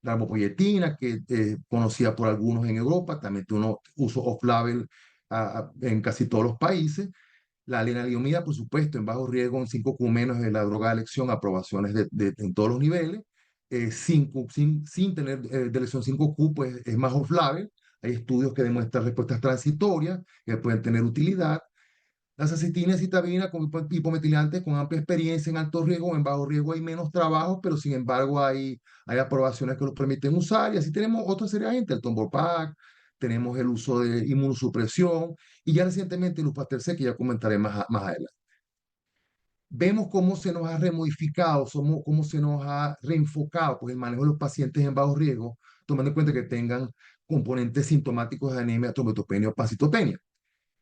La armopoyetina, que conocida por algunos en Europa, también tiene un uso off-label en casi todos los países. La lenalidomida, por supuesto, en bajo riesgo, en 5Q menos de la droga de elección, aprobaciones en todos los niveles. Sin tener de lesión 5Q, pues es más off-label. Hay estudios que demuestran respuestas transitorias que pueden tener utilidad. Las acetinas y citabina con hipometilantes con amplia experiencia en alto riesgo, en bajo riesgo hay menos trabajo, pero sin embargo hay aprobaciones que los permiten usar. Y así tenemos otra serie de agentes, el Tomborpac, tenemos el uso de inmunosupresión y ya recientemente el Lupaterce, que ya comentaré más adelante. vemos cómo se nos ha remodificado, cómo se nos ha reenfocado pues, el manejo de los pacientes en bajo riesgo, tomando en cuenta que tengan componentes sintomáticos de anemia, trombocitopenia o pancitopenia.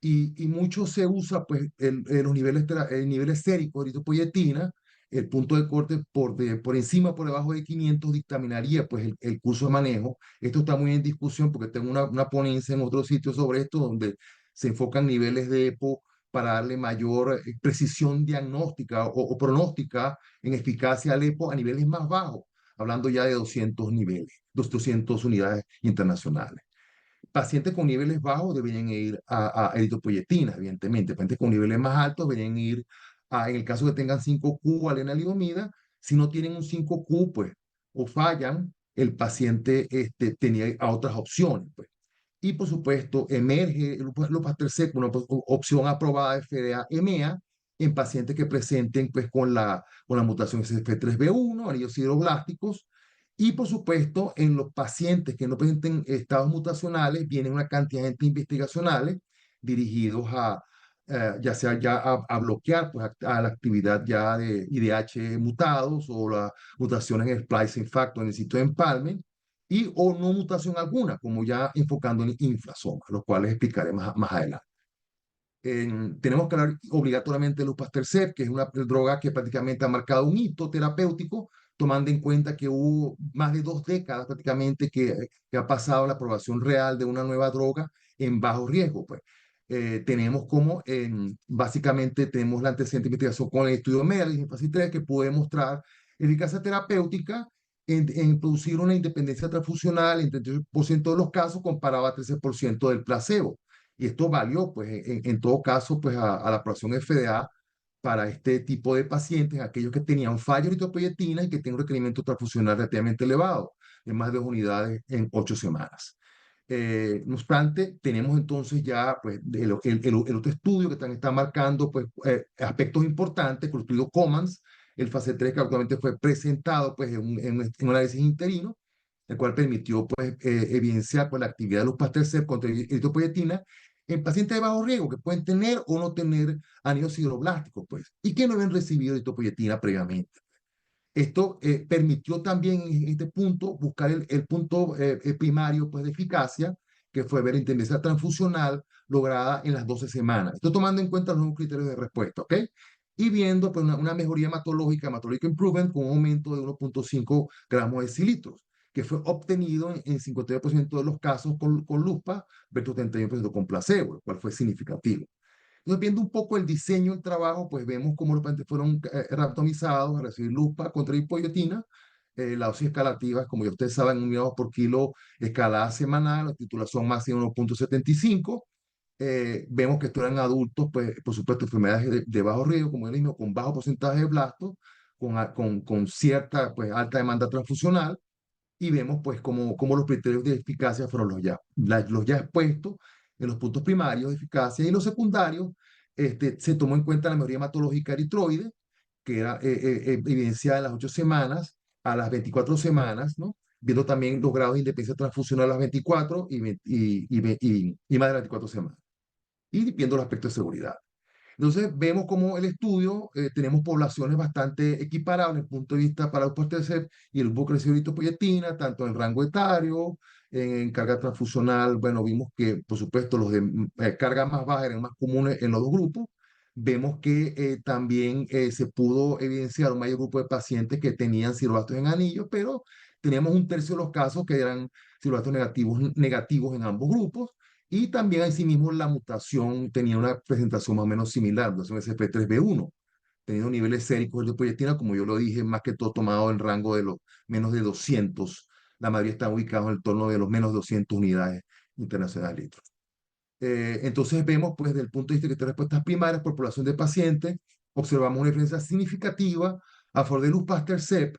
Y mucho se usa pues, los niveles séricos de eritropoyetina, el punto de corte por encima, por debajo de 500 dictaminaría pues, el curso de manejo. Esto está muy en discusión porque tengo una ponencia en otro sitio sobre esto donde se enfocan niveles de EPO para darle mayor precisión diagnóstica o pronóstica en eficacia al EPO a niveles más bajos, hablando ya de 200 niveles, 200 unidades internacionales. Pacientes con niveles bajos deberían ir a eritropoyetina, evidentemente. Pacientes con niveles más altos deberían ir en el caso que tengan 5Q, a lenalidomida. Si no tienen un 5Q, pues, o fallan, el paciente tenía a otras opciones, pues. Y por supuesto, emerge el Lupastercept, una opción aprobada de FDA-EMEA en pacientes que presenten pues, con la mutación SF3B1, anillos sideroblásticos. Y por supuesto, en los pacientes que no presenten estados mutacionales, vienen una cantidad de agentes investigacionales dirigidos ya sea ya a bloquear pues, a la actividad ya de IDH mutados o la mutación en el splicing factor en el sitio de empalme y o no mutación alguna, como ya enfocando en inflasoma, los cuales explicaré más adelante. Tenemos que hablar obligatoriamente de Lupastercept, que es una droga que prácticamente ha marcado un hito terapéutico, tomando en cuenta que hubo más de 2 décadas prácticamente que ha pasado la aprobación real de una nueva droga en bajo riesgo. Pues. Tenemos como, básicamente, tenemos la antecedente investigación con el estudio MEDALIS en fase 3 que puede mostrar eficacia terapéutica en producir una independencia transfusional en 38% de los casos comparado a 13% del placebo. Y esto valió, pues, en todo caso, pues, a la aprobación FDA para este tipo de pacientes, aquellos que tenían falla de eritropoyetina y que tienen un requerimiento transfusional relativamente elevado, de más de 2 unidades en 8 semanas. No obstante, tenemos entonces ya pues, el otro estudio que también está marcando pues, aspectos importantes, con el estudio Commons, el fase 3 que actualmente fue presentado pues, en un análisis interino, el cual permitió pues, evidenciar pues, la actividad de los Lupastercept contra eritropoyetina en pacientes de bajo riesgo que pueden tener o no tener anillos sideroblásticos, pues, y que no habían recibido eritropoyetina previamente. Esto permitió también en este punto buscar el punto primario pues, de eficacia, que fue ver intensidad transfusional lograda en las 12 semanas. Esto tomando en cuenta los nuevos criterios de respuesta, ¿ok? Y viendo pues, una mejoría hematológica, hematologic improvement, con un aumento de 1.5 gramos de cilitros, que fue obtenido en 52% de los casos con LUSPA versus 31% con placebo, lo cual fue significativo. Entonces, viendo un poco el diseño del trabajo, pues vemos cómo los pacientes fueron randomizados a recibir LUSPA contra hipoiotina. La dosis escalativa, como ya ustedes saben, 1 por kilo escalada semanal, la titulación máxima 1.75. Vemos que esto eran adultos, pues, por supuesto, enfermedades de bajo riesgo, como el mismo, con bajo porcentaje de blastos, con cierta, pues, alta demanda transfusional, y vemos pues cómo los criterios de eficacia fueron los ya expuestos en los puntos primarios de eficacia y los secundarios. Se tomó en cuenta la mejoría hematológica eritroide, que era evidenciada en las 8 semanas a las 24 semanas, ¿no? Viendo también los grados de independencia transfusional a las 24 y más de las 24 semanas. Y viendo los aspectos de seguridad. Entonces, vemos como el estudio, tenemos poblaciones bastante equiparadas desde el punto de vista para los Lupastercept y el grupo de eritropoyetina, tanto en rango etario, en carga transfusional. Bueno, vimos que, por supuesto, los de carga más baja eran más comunes en los dos grupos. Vemos que también se pudo evidenciar un mayor grupo de pacientes que tenían cirroblastos en anillos, pero teníamos 1/3 de los casos que eran cirroblastos negativos en ambos grupos. Y también asimismo la mutación tenía una presentación más o menos similar, mutación SP3B1, teniendo niveles séricos de proyectina, como yo lo dije, más que todo tomado en rango de los menos de 200. La mayoría están ubicados en el torno de los menos de 200 unidades internacionales de litros. Entonces vemos, pues, desde el punto de vista de respuestas primarias por población de pacientes, observamos una diferencia significativa a favor de Lupastercept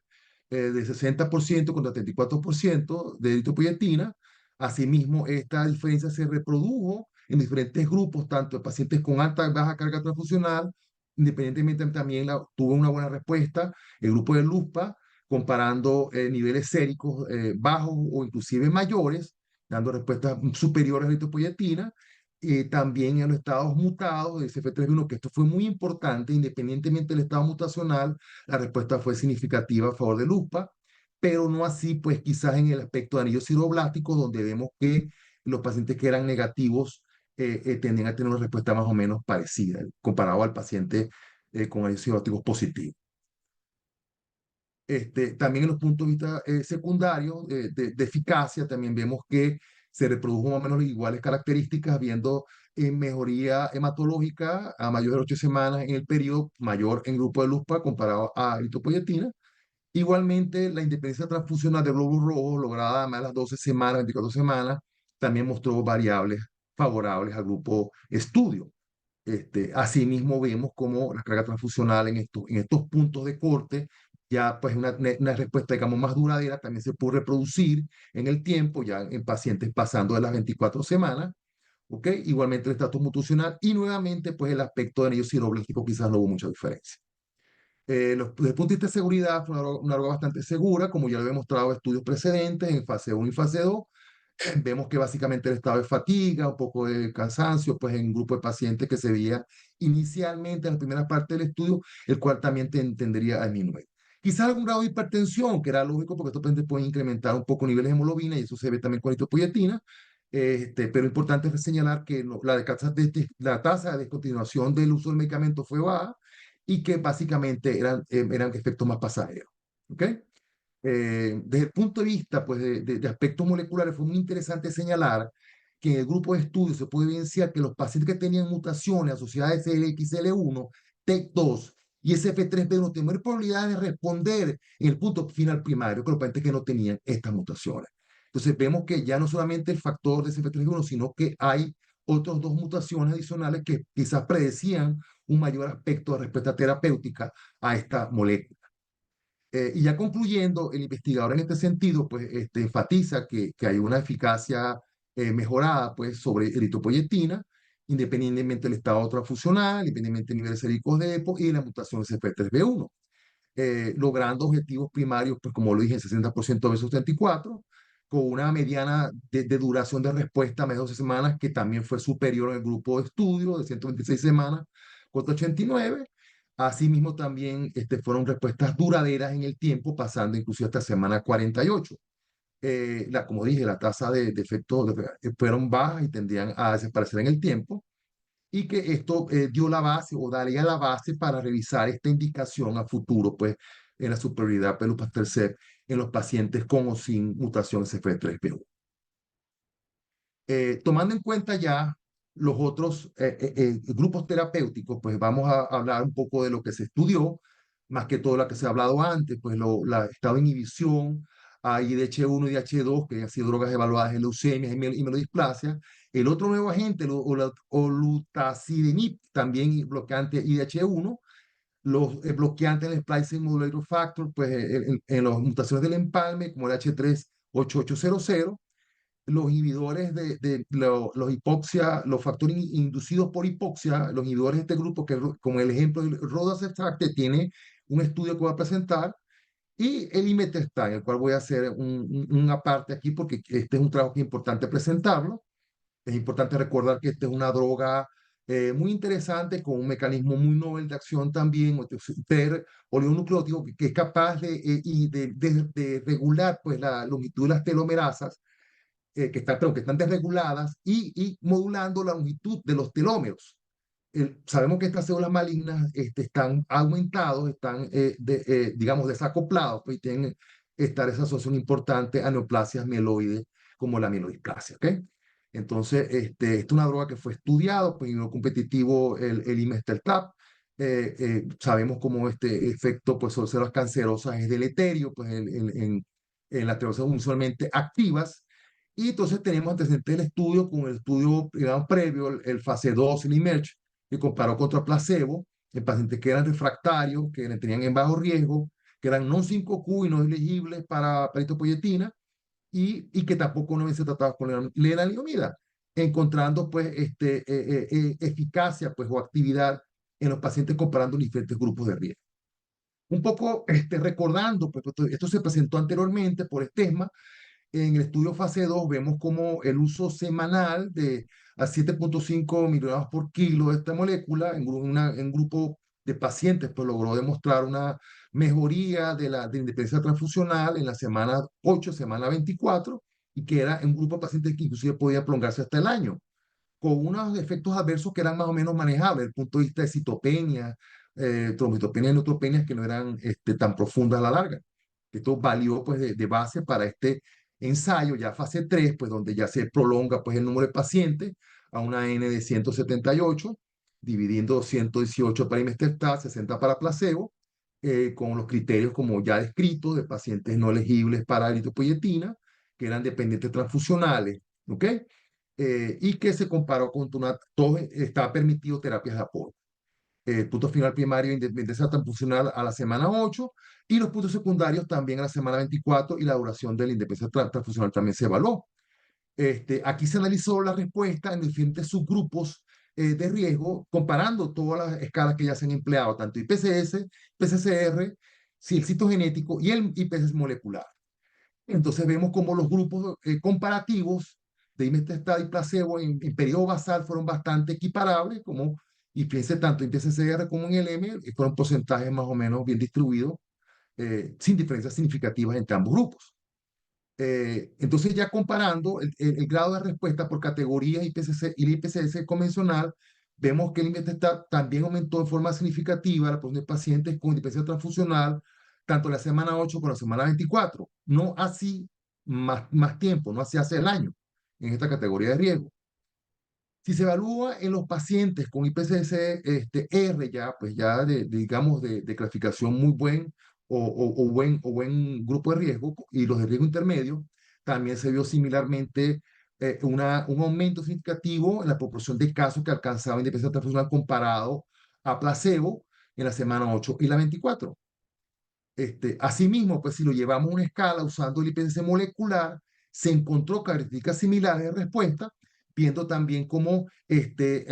de 60% contra 34% de eritropoyetina. Asimismo, esta diferencia se reprodujo en diferentes grupos, tanto de pacientes con alta y baja carga transfusional, independientemente también tuvo una buena respuesta el grupo de LUSPA, comparando niveles séricos bajos o inclusive mayores, dando respuestas superiores a la eritropoyetina, también en los estados mutados de CF3B1, que esto fue muy importante, independientemente del estado mutacional, la respuesta fue significativa a favor del USPA, pero no así, pues quizás en el aspecto de anillos sideroblástico, donde vemos que los pacientes que eran negativos tendían a tener una respuesta más o menos parecida, comparado al paciente con anillos sideroblásticos positivos. También en los puntos de vista secundarios de eficacia, también vemos que se reprodujo más o menos iguales características, viendo mejoría hematológica a mayor de 8 semanas en el periodo, mayor en grupo de LUSPA comparado a eritropoyetina. Igualmente, la independencia transfusional de glóbulos rojos, lograda a más de las 12 semanas, 24 semanas, también mostró variables favorables al grupo estudio. Asimismo, vemos como la carga transfusional en estos puntos de corte, ya pues una respuesta, digamos, más duradera, también se puede reproducir en el tiempo, ya en pacientes pasando de las 24 semanas, ¿ok? Igualmente el estatus mutacional y nuevamente, pues el aspecto de anillo sideroblástico quizás no hubo mucha diferencia. Desde el punto de vista de seguridad, fue una droga bastante segura, como ya lo he demostrado en estudios precedentes, en fase 1 y fase 2. Vemos que básicamente el estado de fatiga, un poco de cansancio, pues en un grupo de pacientes que se veía inicialmente en la primera parte del estudio, el cual también tendería a disminuir. Quizás algún grado de hipertensión, que era lógico porque estos pacientes pueden incrementar un poco niveles de hemoglobina y eso se ve también con eritropoyetina. Pero importante es señalar que la tasa de descontinuación del uso del medicamento fue baja y que básicamente eran efectos más pasajeros. ¿Ok? Desde el punto de vista pues, de aspectos moleculares, fue muy interesante señalar que en el grupo de estudios se puede evidenciar que los pacientes que tenían mutaciones asociadas a SLXL1, TEC2 y SF3B1 tenían mayor probabilidad de responder en el punto final primario que los pacientes que no tenían estas mutaciones. Entonces vemos que ya no solamente el factor de SF3B1, sino que hay otras dos mutaciones adicionales que quizás predecían un mayor aspecto de respuesta terapéutica a esta molécula. Y ya concluyendo, el investigador en este sentido, pues, enfatiza que hay una eficacia mejorada, pues, sobre eritropoyetina, independientemente del estado transfusional, independientemente del nivel séricos de EPO y la mutación CF3B1, logrando objetivos primarios, pues, como lo dije, en 60% versus 74, con una mediana de duración de respuesta a más de 12 semanas, que también fue superior en el grupo de estudio de 126 semanas contra 89. Asimismo, también fueron respuestas duraderas en el tiempo, pasando inclusive hasta semana 48. Como dije, la tasa de efectos fueron bajas y tendían a desaparecer en el tiempo, y que esto dio la base o daría la base para revisar esta indicación a futuro, pues, en la superioridad pelupastercep en los pacientes con o sin mutación SF3B1. Tomando en cuenta ya los otros grupos terapéuticos, pues vamos a hablar un poco de lo que se estudió, más que todo lo que se ha hablado antes, pues la estado de inhibición a IDH1 y IDH2, que han sido drogas evaluadas en leucemias y mielodisplasia. El otro nuevo agente, olutasidenib, también bloqueante IDH1, los bloqueantes del splicing modulator factor, pues en las mutaciones del empalme, como el H38800, los inhibidores los hipoxia, los factores inducidos por hipoxia, los inhibidores de este grupo, que como el ejemplo del Rodacept, tiene un estudio que voy a presentar, y el imetelstat, el cual voy a hacer una parte aquí porque este es un trabajo que es importante presentarlo. Es importante recordar que esta es una droga muy interesante, con un mecanismo muy novel de acción también, oligonucleótido, que es capaz de regular pues, la longitud de las telomerasas, que están desreguladas, y modulando la longitud de los telómeros. Sabemos que estas células malignas están aumentados, están, digamos, desacoplados, pues, y tienen esa asociación importante a neoplasias mieloides como la mielodisplasia, ¿ok? Entonces, esta es una droga que fue estudiado, pues, en lo competitivo, el imetelstat. Sabemos cómo este efecto, pues, sobre células cancerosas es deleterio, pues, en las células usualmente activas. Y entonces tenemos antecedentes del estudio con el estudio, digamos, previo, el fase 2, el IMerge, que comparó contra placebo en pacientes que eran refractarios, que tenían en bajo riesgo, que eran no 5Q y no elegibles para eritropoyetina, y que tampoco no habían sido tratados con lenalidomida, encontrando pues eficacia pues, o actividad en los pacientes comparando diferentes grupos de riesgo. Un poco recordando, pues esto se presentó anteriormente por ESTESMA, En el estudio fase 2 vemos como el uso semanal de a 7,5 miligramos por kilo de esta molécula en un grupo de pacientes, pues logró demostrar una mejoría de independencia transfusional en la semana 8, semana 24, y que era un grupo de pacientes que inclusive podía prolongarse hasta el año, con unos efectos adversos que eran más o menos manejables desde el punto de vista de citopenia, trombocitopenia y neutropenias que no eran tan profundas a la larga. Esto valió pues de base para este ensayo ya fase 3, pues donde ya se prolonga pues el número de pacientes a una N de 178, dividiendo 118 para imetelstat, 60 para placebo, con los criterios como ya descritos de pacientes no elegibles para eritropoyetina, que eran dependientes transfusionales, ¿ok? Y que se comparó con todo estaba permitido terapias de apoyo. Punto final primario, independencia transfusional a la semana 8, y los puntos secundarios también a la semana 24, y la duración de la independencia transfusional también se evaluó. Aquí se analizó la respuesta en diferentes subgrupos de riesgo, comparando todas las escalas que ya se han empleado, tanto IPCS, PCR, si el citogenético y el IPCS molecular. Entonces vemos como los grupos comparativos de imetelstat y placebo en periodo basal fueron bastante equiparables, como y piense tanto en PCR como en el M, fueron porcentajes más o menos bien distribuidos, sin diferencias significativas entre ambos grupos. Entonces ya comparando el grado de respuesta por categorías IPCC y el IPCS convencional, vemos que el imetelstat también aumentó de forma significativa la proporción de pacientes con independencia transfusional, tanto en la semana 8 como en la semana 24, no así más tiempo, no así hace el año en esta categoría de riesgo. Si se evalúa en los pacientes con IPCC R ya, pues ya digamos de clasificación muy buen o buen grupo de riesgo, y los de riesgo intermedio, también se vio similarmente un aumento significativo en la proporción de casos que alcanzaban independencia transfusional comparado a placebo en la semana 8 y la 24. Asimismo, pues si lo llevamos a una escala usando el IPCC molecular, se encontró características similares de respuesta, viendo también cómo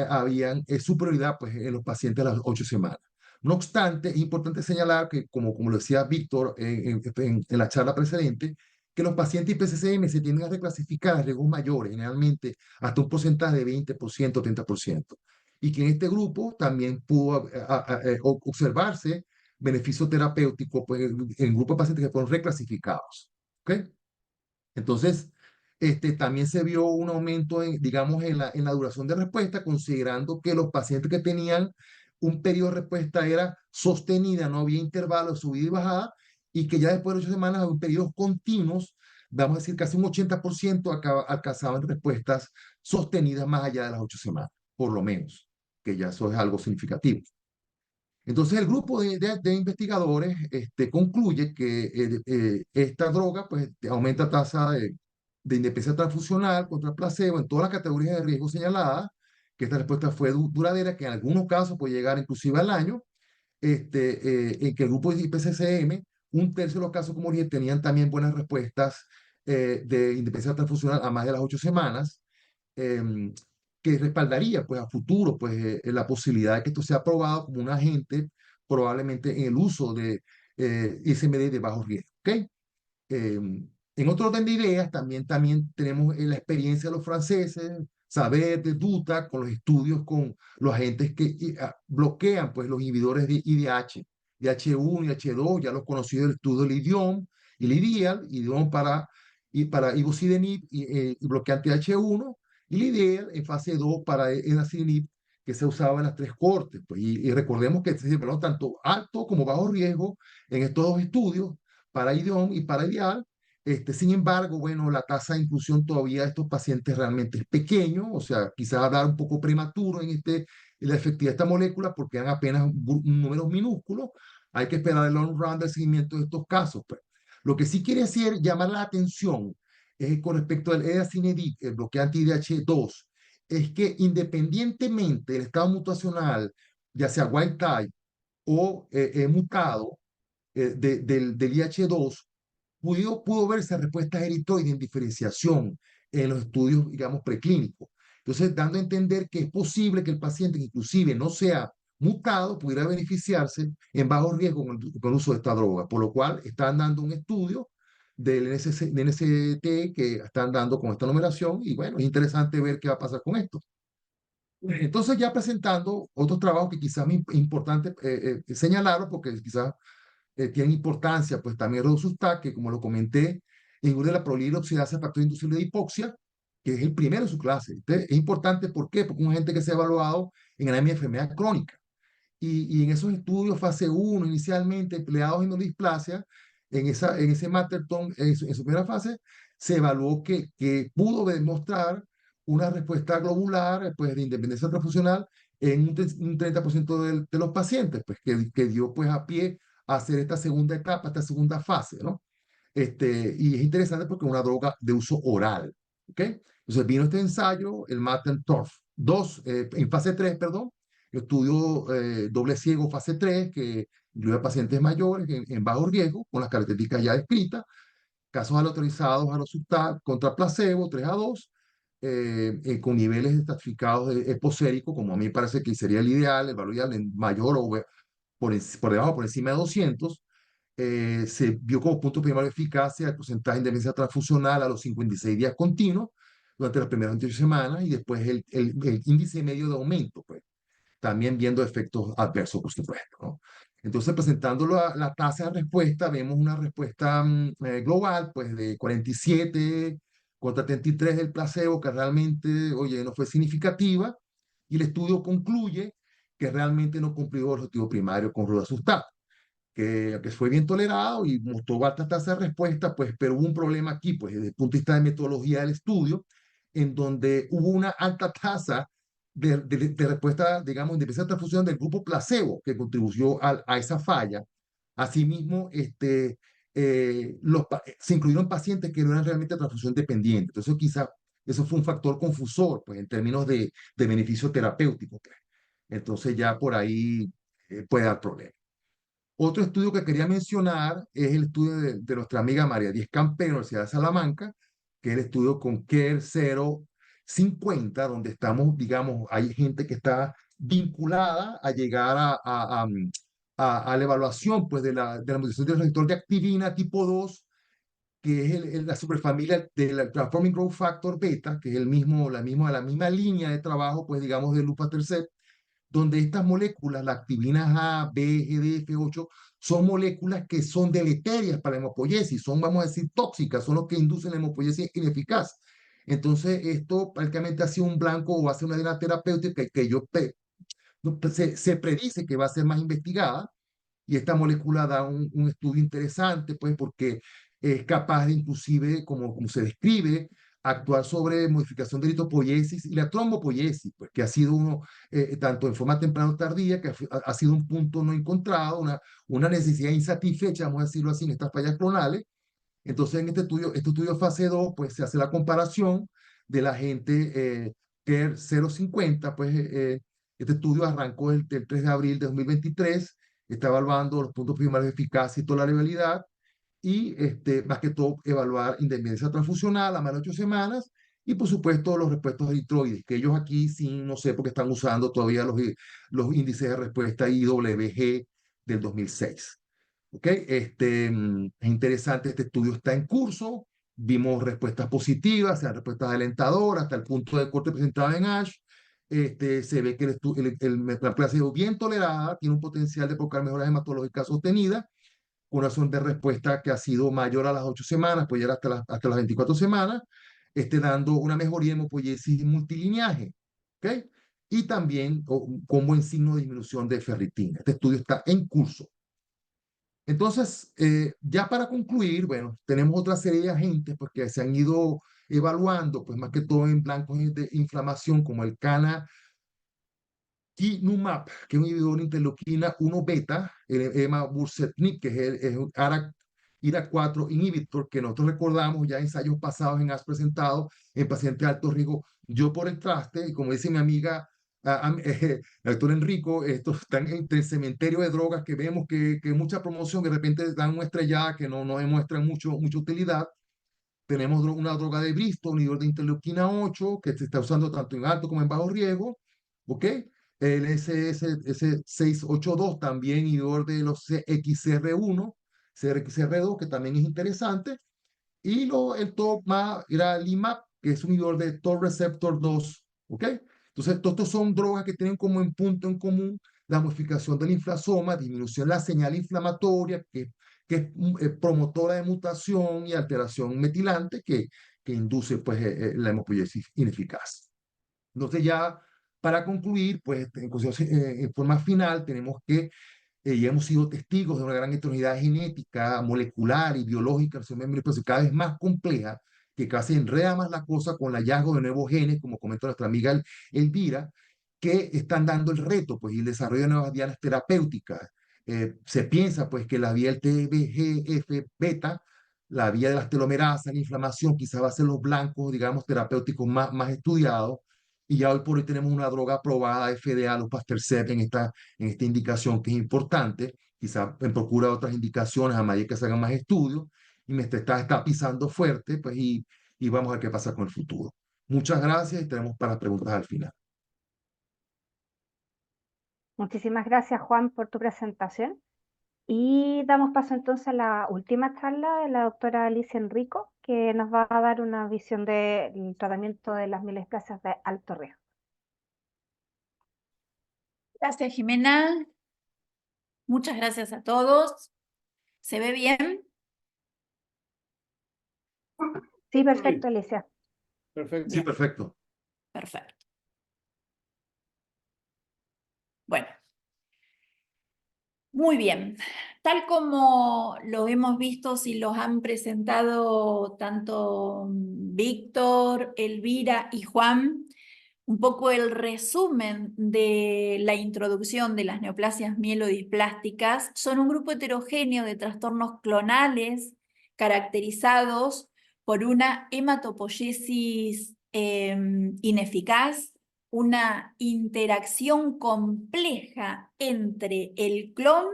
habían superioridad pues, en los pacientes a las 8 semanas. No obstante, es importante señalar que, como lo decía Víctor en la charla precedente, que los pacientes IPCCM se tienden a reclasificar a riesgos mayores, generalmente hasta un porcentaje de 20%, 30%. Y que en este grupo también pudo observarse beneficio terapéutico pues, en grupo de pacientes que fueron reclasificados. ¿Ok? Entonces, también se vio un aumento, digamos, en la duración de respuesta, considerando que los pacientes que tenían un periodo de respuesta era sostenida, no había intervalos de subida y bajada, y que ya después de 8 semanas, en periodos continuos, vamos a decir casi un 80% alcanzaban respuestas sostenidas más allá de las 8 semanas, por lo menos, que ya eso es algo significativo. Entonces, el grupo de investigadores concluye que esta droga pues, aumenta tasa de independencia transfusional contra placebo en todas las categorías de riesgo señaladas, que esta respuesta fue duradera, que en algunos casos puede llegar inclusive al año, en que el grupo de IPCCM, un tercio de los casos, como dije, tenían también buenas respuestas de independencia transfusional a más de las 8 semanas, em, que respaldaría pues, a futuro pues, la posibilidad de que esto sea aprobado como un agente probablemente en el uso de ISMD de bajo riesgo. ¿Okay? En otro orden de ideas, también tenemos la experiencia de los franceses, saber de Duta con los estudios con los agentes que bloquean pues, los inhibidores de IDH, IDH1 y IDH2, ya los conocidos del estudio del IDIOM y el IDIAL para ivosidenib y bloqueante IDH1, y IDIAL en fase 2 para edacidenib, que se usaba en las 3 cortes. Pues, y recordemos que se separó tanto alto como bajo riesgo en estos 2 estudios, para IDIOM y para IDIAL. Sin embargo, bueno, la tasa de inclusión todavía de estos pacientes realmente es pequeño, o sea, quizás a dar un poco prematuro en la efectividad de esta molécula porque eran apenas números minúsculos. Hay que esperar el long run del seguimiento de estos casos. Pues. Lo que sí quiere decir, llamar la atención con respecto al edacinedib, el bloqueante IDH2, es que independientemente del estado mutacional, ya sea wild type o mutado del IH2, pudo verse respuestas eritoides en diferenciación en los estudios, digamos, preclínicos. Entonces, dando a entender que es posible que el paciente, que inclusive no sea mutado, pudiera beneficiarse en bajo riesgo con el uso de esta droga, por lo cual están dando un estudio del NST que están dando con esta numeración y bueno, es interesante ver qué va a pasar con esto. Entonces ya presentando otros trabajos que quizás es importante señalarlos porque quizás tienen importancia, pues también Rosustak, que como lo comenté, engorde la prolinidad oxidasa factor inducible de hipoxia, que es el primero en su clase. Entonces, es importante, ¿por qué? Porque es un agente que se ha evaluado en anemia de enfermedad crónica. Y en esos estudios fase 1, inicialmente empleados en displasia, en ese Matterton, en su primera fase, se evaluó que pudo demostrar una respuesta globular pues, de independencia transfusional en un 30% de los pacientes, pues, que dio pues, a pie a hacer esta segunda etapa, esta segunda fase, ¿no? Y es interesante porque es una droga de uso oral, ¿ok? Entonces vino este ensayo, el Matterton 2, en fase 3, perdón, estudio doble ciego fase 3, que incluye a pacientes mayores en bajo riesgo, con las características ya descritas, casos aleatorizados a los subtat contra placebo, 3-2, con niveles estratificados de eposérico, como a mí me parece que sería el ideal, el valor ideal en mayor o por debajo, por encima de 200, se vio como punto primario de eficacia el porcentaje de independencia transfusional a los 56 días continuos durante las primeras 28 semanas y después el índice medio de aumento, pues también viendo efectos adversos, por supuesto, ¿no? Entonces, presentando la tasa de respuesta, vemos una respuesta global, pues de 47 contra 33 del placebo, que realmente, oye, no fue significativa, y el estudio concluye que realmente no cumplió el objetivo primario con rosuvastatin, que fue bien tolerado y mostró alta tasa de respuesta, pues, pero hubo un problema aquí, pues, desde el punto de vista de metodología del estudio, en donde hubo una alta tasa de respuesta, digamos, de transfusión del grupo placebo, que contribuyó a esa falla. Asimismo, se incluyeron pacientes que no eran realmente transfusión dependientes. Entonces, quizás eso fue un factor confusor, pues, en términos de beneficio terapéutico, pues. Entonces, ya por ahí puede dar problemas. Otro estudio que quería mencionar es el estudio de nuestra amiga María Díez Campero, de la Universidad de Salamanca, que es el estudio con CARE 050, donde estamos, digamos, hay gente que está vinculada a llegar a la evaluación pues, de la mutación del receptor de activina tipo 2, que es la superfamilia del Transforming Growth Factor Beta, que es la misma línea de trabajo, pues digamos, de lupatercept, donde estas moléculas, la activina A, B, GDF8, son moléculas que son deleterias para la hemopoiesis, son, vamos a decir, tóxicas, son los que inducen la hemopoiesis ineficaz. Entonces, esto prácticamente ha sido un blanco o va a ser una diana terapéutica que se predice que va a ser más investigada, y esta molécula da un estudio interesante, pues, porque es capaz de, inclusive, como se describe, actuar sobre modificación de eritropoiesis y la trombopoiesis, pues, que ha sido tanto en forma temprana o tardía, que ha sido un punto no encontrado, una necesidad insatisfecha, vamos a decirlo así, en estas fallas clonales. Entonces, en este estudio fase 2, pues, se hace la comparación de la gente CARE 050, pues, este estudio arrancó el 3 de abril de 2023, está evaluando los puntos primarios de eficacia y tolerabilidad, y más que todo evaluar independencia transfusional a más de 8 semanas, y por supuesto los repuestos eritroides, que ellos aquí sí, no sé, porque están usando todavía los índices de respuesta IWG del 2006. ¿Ok? Es interesante, este estudio está en curso, vimos respuestas positivas, respuestas alentadoras, hasta el punto de corte presentado en ASH. Se ve que la clase ha sido bien tolerada, tiene un potencial de provocar mejoras hematológicas sostenidas, con una zona de respuesta que ha sido mayor a las 8 semanas, pues ya hasta las 24 semanas, dando una mejoría en hemopoiesis multilineaje. ¿Ok? Y también con buen signo de disminución de ferritina. Este estudio está en curso. Entonces, ya para concluir, bueno, tenemos otra serie de agentes pues, que se han ido evaluando, pues más que todo en blancos de inflamación, como el canakinumab, que es un inhibidor de interleuquina 1 beta, el emavusertib, que es un IRAK4 inhibitor, que nosotros recordamos ya ensayos pasados en AS presentado en pacientes de alto riesgo. Yo por el traste, y como dice mi amiga el doctor Enrico, estos están entre el cementerio de drogas que vemos que mucha promoción, que de repente dan una estrellada que no demuestran mucha utilidad. Tenemos una droga de Bristol, un inhibidor de interleuquina 8, que se está usando tanto en alto como en bajo riesgo, ¿ok? El SS682 también inhibidor de los CXR1, CXR2, que también es interesante. Y el top más era Limap, que es un inhibidor de TOR receptor 2, ¿ok? Entonces, todos estos son drogas que tienen como en punto en común la modificación del inflasoma, disminución de la señal inflamatoria, que es promotora de mutación y alteración metilante, que induce pues, la hematopoiesis ineficaz. Entonces ya para concluir, pues en forma final tenemos que ya hemos sido testigos de una gran heterogeneidad genética, molecular y biológica, cada vez más compleja, que casi enreda más la cosa con el hallazgo de nuevos genes, como comentó nuestra amiga Elvira, que están dando el reto, pues, y el desarrollo de nuevas vías terapéuticas. Se piensa, pues, que la vía del TGF-beta, la vía de las telomerasas, la inflamación, quizás va a ser los blancos, digamos, terapéuticos más estudiados, y ya hoy por hoy tenemos una droga aprobada, FDA, los Pastercep, en esta indicación que es importante, quizá en procura de otras indicaciones a medida que se hagan más estudios, y me está pisando fuerte, pues, y vamos a ver qué pasa con el futuro. Muchas gracias y tenemos para preguntas al final. Muchísimas gracias, Juan, por tu presentación. Y damos paso entonces a la última charla de la doctora Alicia Enrico, que nos va a dar una visión del tratamiento de las mielodisplasias de alto riesgo. Gracias, Jimena. Muchas gracias a todos. ¿Se ve bien? Sí, perfecto, Alicia. Perfecto. Sí, perfecto. Perfecto. Bueno. Muy bien. Tal como lo hemos visto, si los han presentado tanto Víctor, Elvira y Juan, un poco el resumen de la introducción de las neoplasias mielodisplásticas son un grupo heterogéneo de trastornos clonales caracterizados por una hematopoiesis ineficaz, una interacción compleja entre el clon,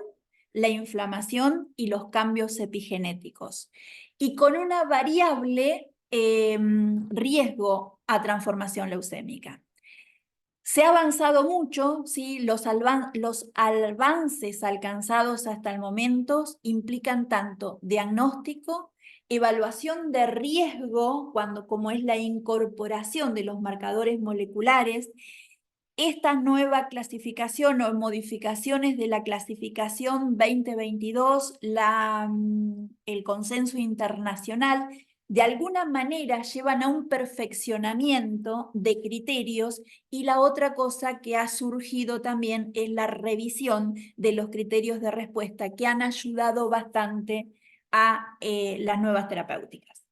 la inflamación y los cambios epigenéticos, y con una variable riesgo a transformación leucémica. Se ha avanzado mucho, ¿sí? Los avances alcanzados hasta el momento implican tanto diagnóstico, evaluación de riesgo, como es la incorporación de los marcadores moleculares, esta nueva clasificación o modificaciones de la clasificación 2022, el consenso internacional, de alguna manera llevan a un perfeccionamiento de criterios, y la otra cosa que ha surgido también es la revisión de los criterios de respuesta que han ayudado bastante a las nuevas terapéuticas.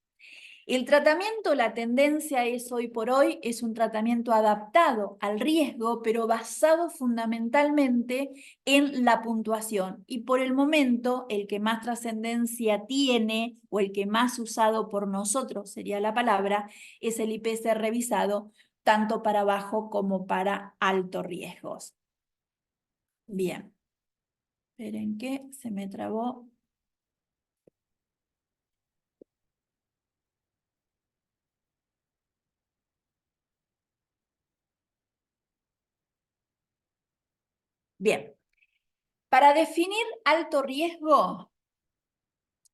El tratamiento, la tendencia es hoy por hoy, es un tratamiento adaptado al riesgo, pero basado fundamentalmente en la puntuación. Y por el momento, el que más trascendencia tiene, o el que más usado por nosotros sería la palabra, es el IPS revisado, tanto para bajo como para alto riesgos. Bien. Esperen que se me trabó. Bien, para definir alto riesgo,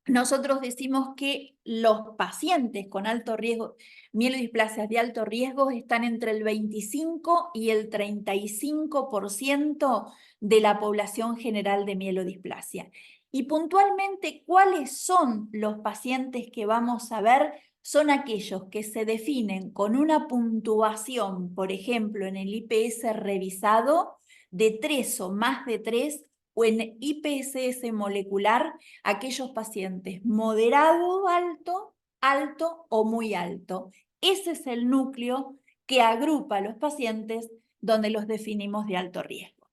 nosotros decimos que los pacientes con alto riesgo, mielodisplasias de alto riesgo, están entre el 25 y el 35% de la población general de mielodisplasia. Y puntualmente, ¿cuáles son los pacientes que vamos a ver? Son aquellos que se definen con una puntuación, por ejemplo, en el IPS revisado, de 3 o más de 3, o en IPSS molecular, aquellos pacientes moderado, alto, alto o muy alto. Ese es el núcleo que agrupa a los pacientes donde los definimos de alto riesgo.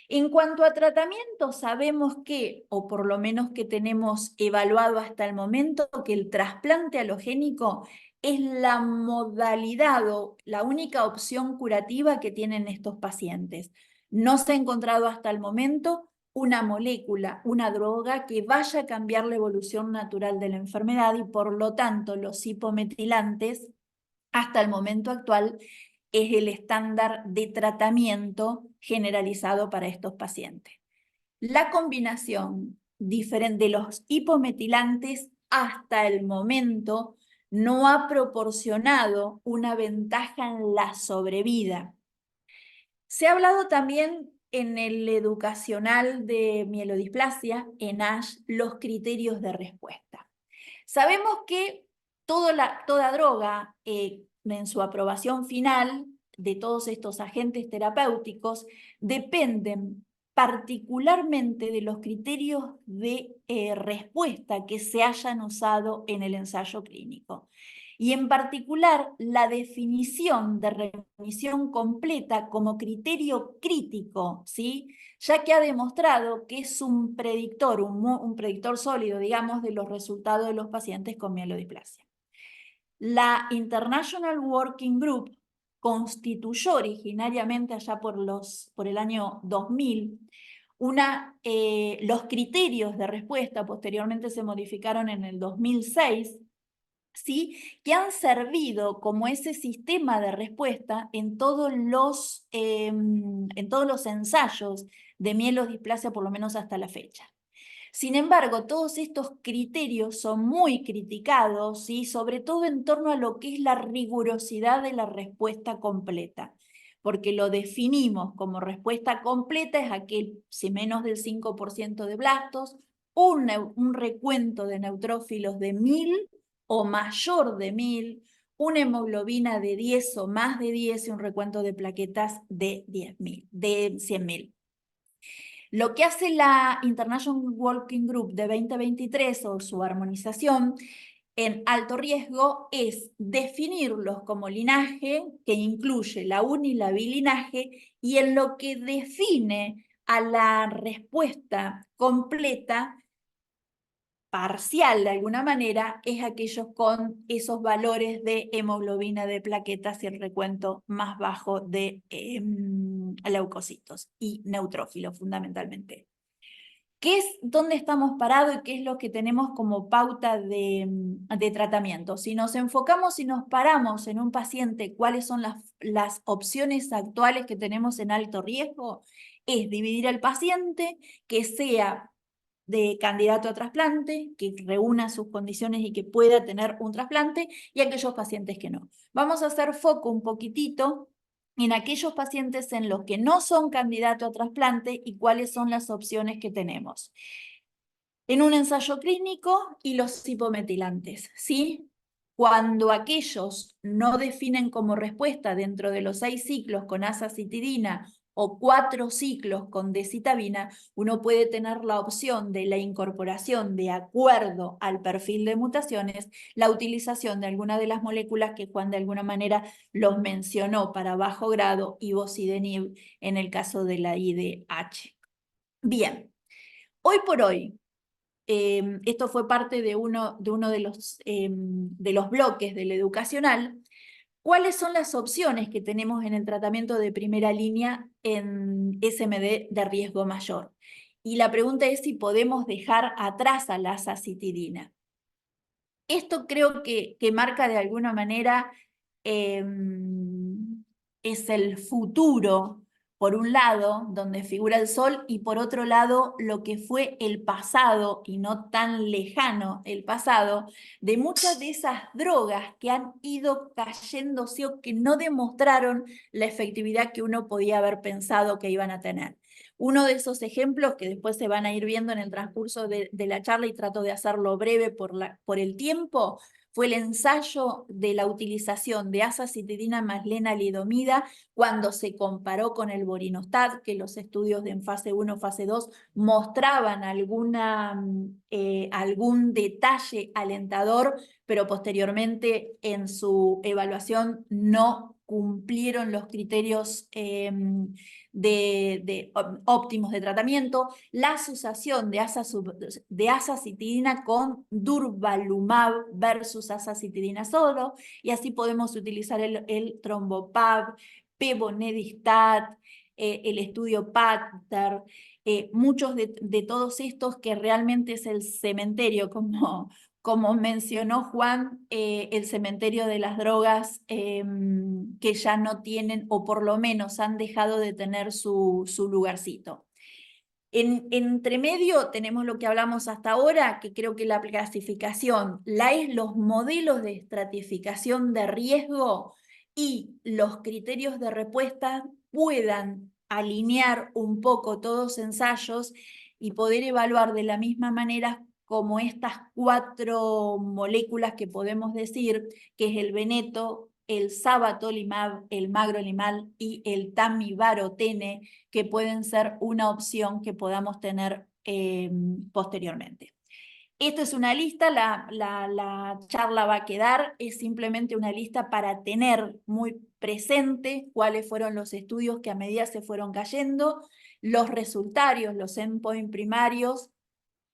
En cuanto a tratamiento, sabemos que, o por lo menos que tenemos evaluado hasta el momento, que el trasplante alogénico es la modalidad o la única opción curativa que tienen estos pacientes. No se ha encontrado hasta el momento una molécula, una droga que vaya a cambiar la evolución natural de la enfermedad, y por lo tanto los hipometilantes hasta el momento actual es el estándar de tratamiento generalizado para estos pacientes. La combinación diferente de los hipometilantes hasta el momento no ha proporcionado una ventaja en la sobrevida. Se ha hablado también en el educacional de mielodisplasia, en ASH, los criterios de respuesta. Sabemos que toda droga, en su aprobación final de todos estos agentes terapéuticos, dependen particularmente de los criterios de respuesta que se hayan usado en el ensayo clínico. Y en particular, la definición de remisión completa como criterio crítico, ¿sí? Ya que ha demostrado que es un predictor sólido, digamos, de los resultados de los pacientes con mielodisplasia. La International Working Group constituyó originariamente allá por el año 2000 los criterios de respuesta, posteriormente se modificaron en el 2006, ¿sí? Que han servido como ese sistema de respuesta en todos los ensayos de mielodisplasia, por lo menos hasta la fecha. Sin embargo, todos estos criterios son muy criticados, ¿sí? Sobre todo en torno a lo que es la rigurosidad de la respuesta completa, porque lo definimos como respuesta completa es aquel, si menos del 5% de blastos, un recuento de neutrófilos de 1000 o mayor de 1000, una hemoglobina de 10 o más de 10 y un recuento de plaquetas de 100.000. Lo que hace la International Working Group de 2023 o su armonización en alto riesgo es definirlos como linaje, que incluye la uni y la bilinaje, y en lo que define a la respuesta completa, parcial de alguna manera, es aquellos con esos valores de hemoglobina, de plaquetas y el recuento más bajo de leucocitos y neutrófilos fundamentalmente. ¿Qué es dónde estamos parados y qué es lo que tenemos como pauta de tratamiento? Si nos enfocamos y nos paramos en un paciente, ¿cuáles son las opciones actuales que tenemos en alto riesgo? Es dividir al paciente, que sea de candidato a trasplante, que reúna sus condiciones y que pueda tener un trasplante, y aquellos pacientes que no. Vamos a hacer foco un poquitito en aquellos pacientes en los que no son candidatos a trasplante y cuáles son las opciones que tenemos. En un ensayo clínico y los hipometilantes, ¿sí? Cuando aquellos no definen como respuesta dentro de los 6 ciclos con azacitidina o 4 ciclos con decitabina, uno puede tener la opción de la incorporación de acuerdo al perfil de mutaciones, la utilización de alguna de las moléculas que Juan de alguna manera los mencionó para bajo grado y bocidenib en el caso de la IDH. Bien, hoy por hoy, esto fue parte de uno de los bloques del educacional. ¿Cuáles son las opciones que tenemos en el tratamiento de primera línea en SMD de riesgo mayor? Y la pregunta es si podemos dejar atrás a la azacitidina. Esto creo que marca de alguna manera, es el futuro, por un lado, donde figura el sol, y por otro lado, lo que fue el pasado, y no tan lejano el pasado, de muchas de esas drogas que han ido cayéndose o que no demostraron la efectividad que uno podía haber pensado que iban a tener. Uno de esos ejemplos que después se van a ir viendo en el transcurso de la charla, y trato de hacerlo breve por el tiempo, fue el ensayo de la utilización de azacitidina más lenalidomida cuando se comparó con el borinostat, que los estudios en fase 1, fase 2 mostraban algún detalle alentador, pero posteriormente en su evaluación no cumplieron los criterios óptimos de tratamiento. La asociación de azacitidina con durvalumab versus azacitidina solo, y así podemos utilizar el trombopab, pevonedistat, el estudio PATTER, muchos de todos estos que realmente es el cementerio, como mencionó Juan, el cementerio de las drogas que ya no tienen, o por lo menos han dejado de tener su lugarcito. Entre medio tenemos lo que hablamos hasta ahora, que creo que la clasificación, los modelos de estratificación de riesgo y los criterios de respuesta puedan alinear un poco todos los ensayos y poder evaluar de la misma manera como estas 4 moléculas que podemos decir, que es el veneto, el sabatolimab, el magrolimab y el tamibarotene, que pueden ser una opción que podamos tener posteriormente. Esta es una lista, la charla va a quedar, es simplemente una lista para tener muy presente cuáles fueron los estudios que a medida se fueron cayendo, los resultados, los endpoints primarios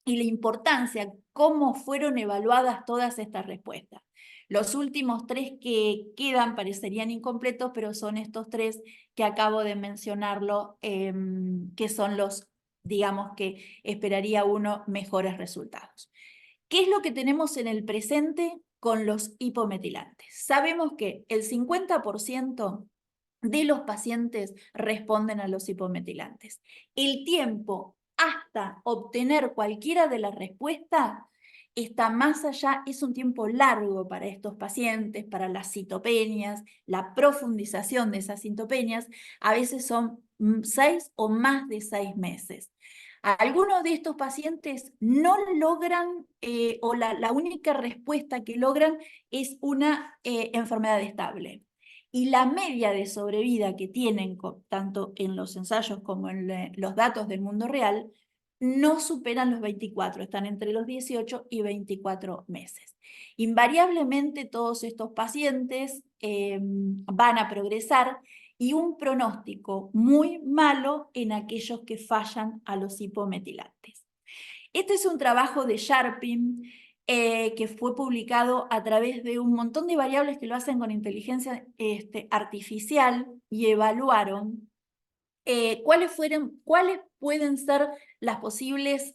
y la importancia, cómo fueron evaluadas todas estas respuestas. Los últimos 3 que quedan parecerían incompletos, pero son estos 3 que acabo de mencionarlo, que son los, digamos, que esperaría uno mejores resultados. ¿Qué es lo que tenemos en el presente con los hipometilantes? Sabemos que el 50% de los pacientes responden a los hipometilantes. El tiempo hasta obtener cualquiera de las respuestas está más allá, es un tiempo largo para estos pacientes, para las citopenias, la profundización de esas citopenias, a veces son 6 o más de 6 meses. Algunos de estos pacientes no logran, o la única respuesta que logran es una enfermedad estable. Y la media de sobrevida que tienen, tanto en los ensayos como en los datos del mundo real, no superan los 24, están entre los 18 y 24 meses. Invariablemente todos estos pacientes van a progresar y un pronóstico muy malo en aquellos que fallan a los hipometilantes. Este es un trabajo de Sharpin que fue publicado a través de un montón de variables que lo hacen con inteligencia artificial y evaluaron cuáles pueden ser las posibles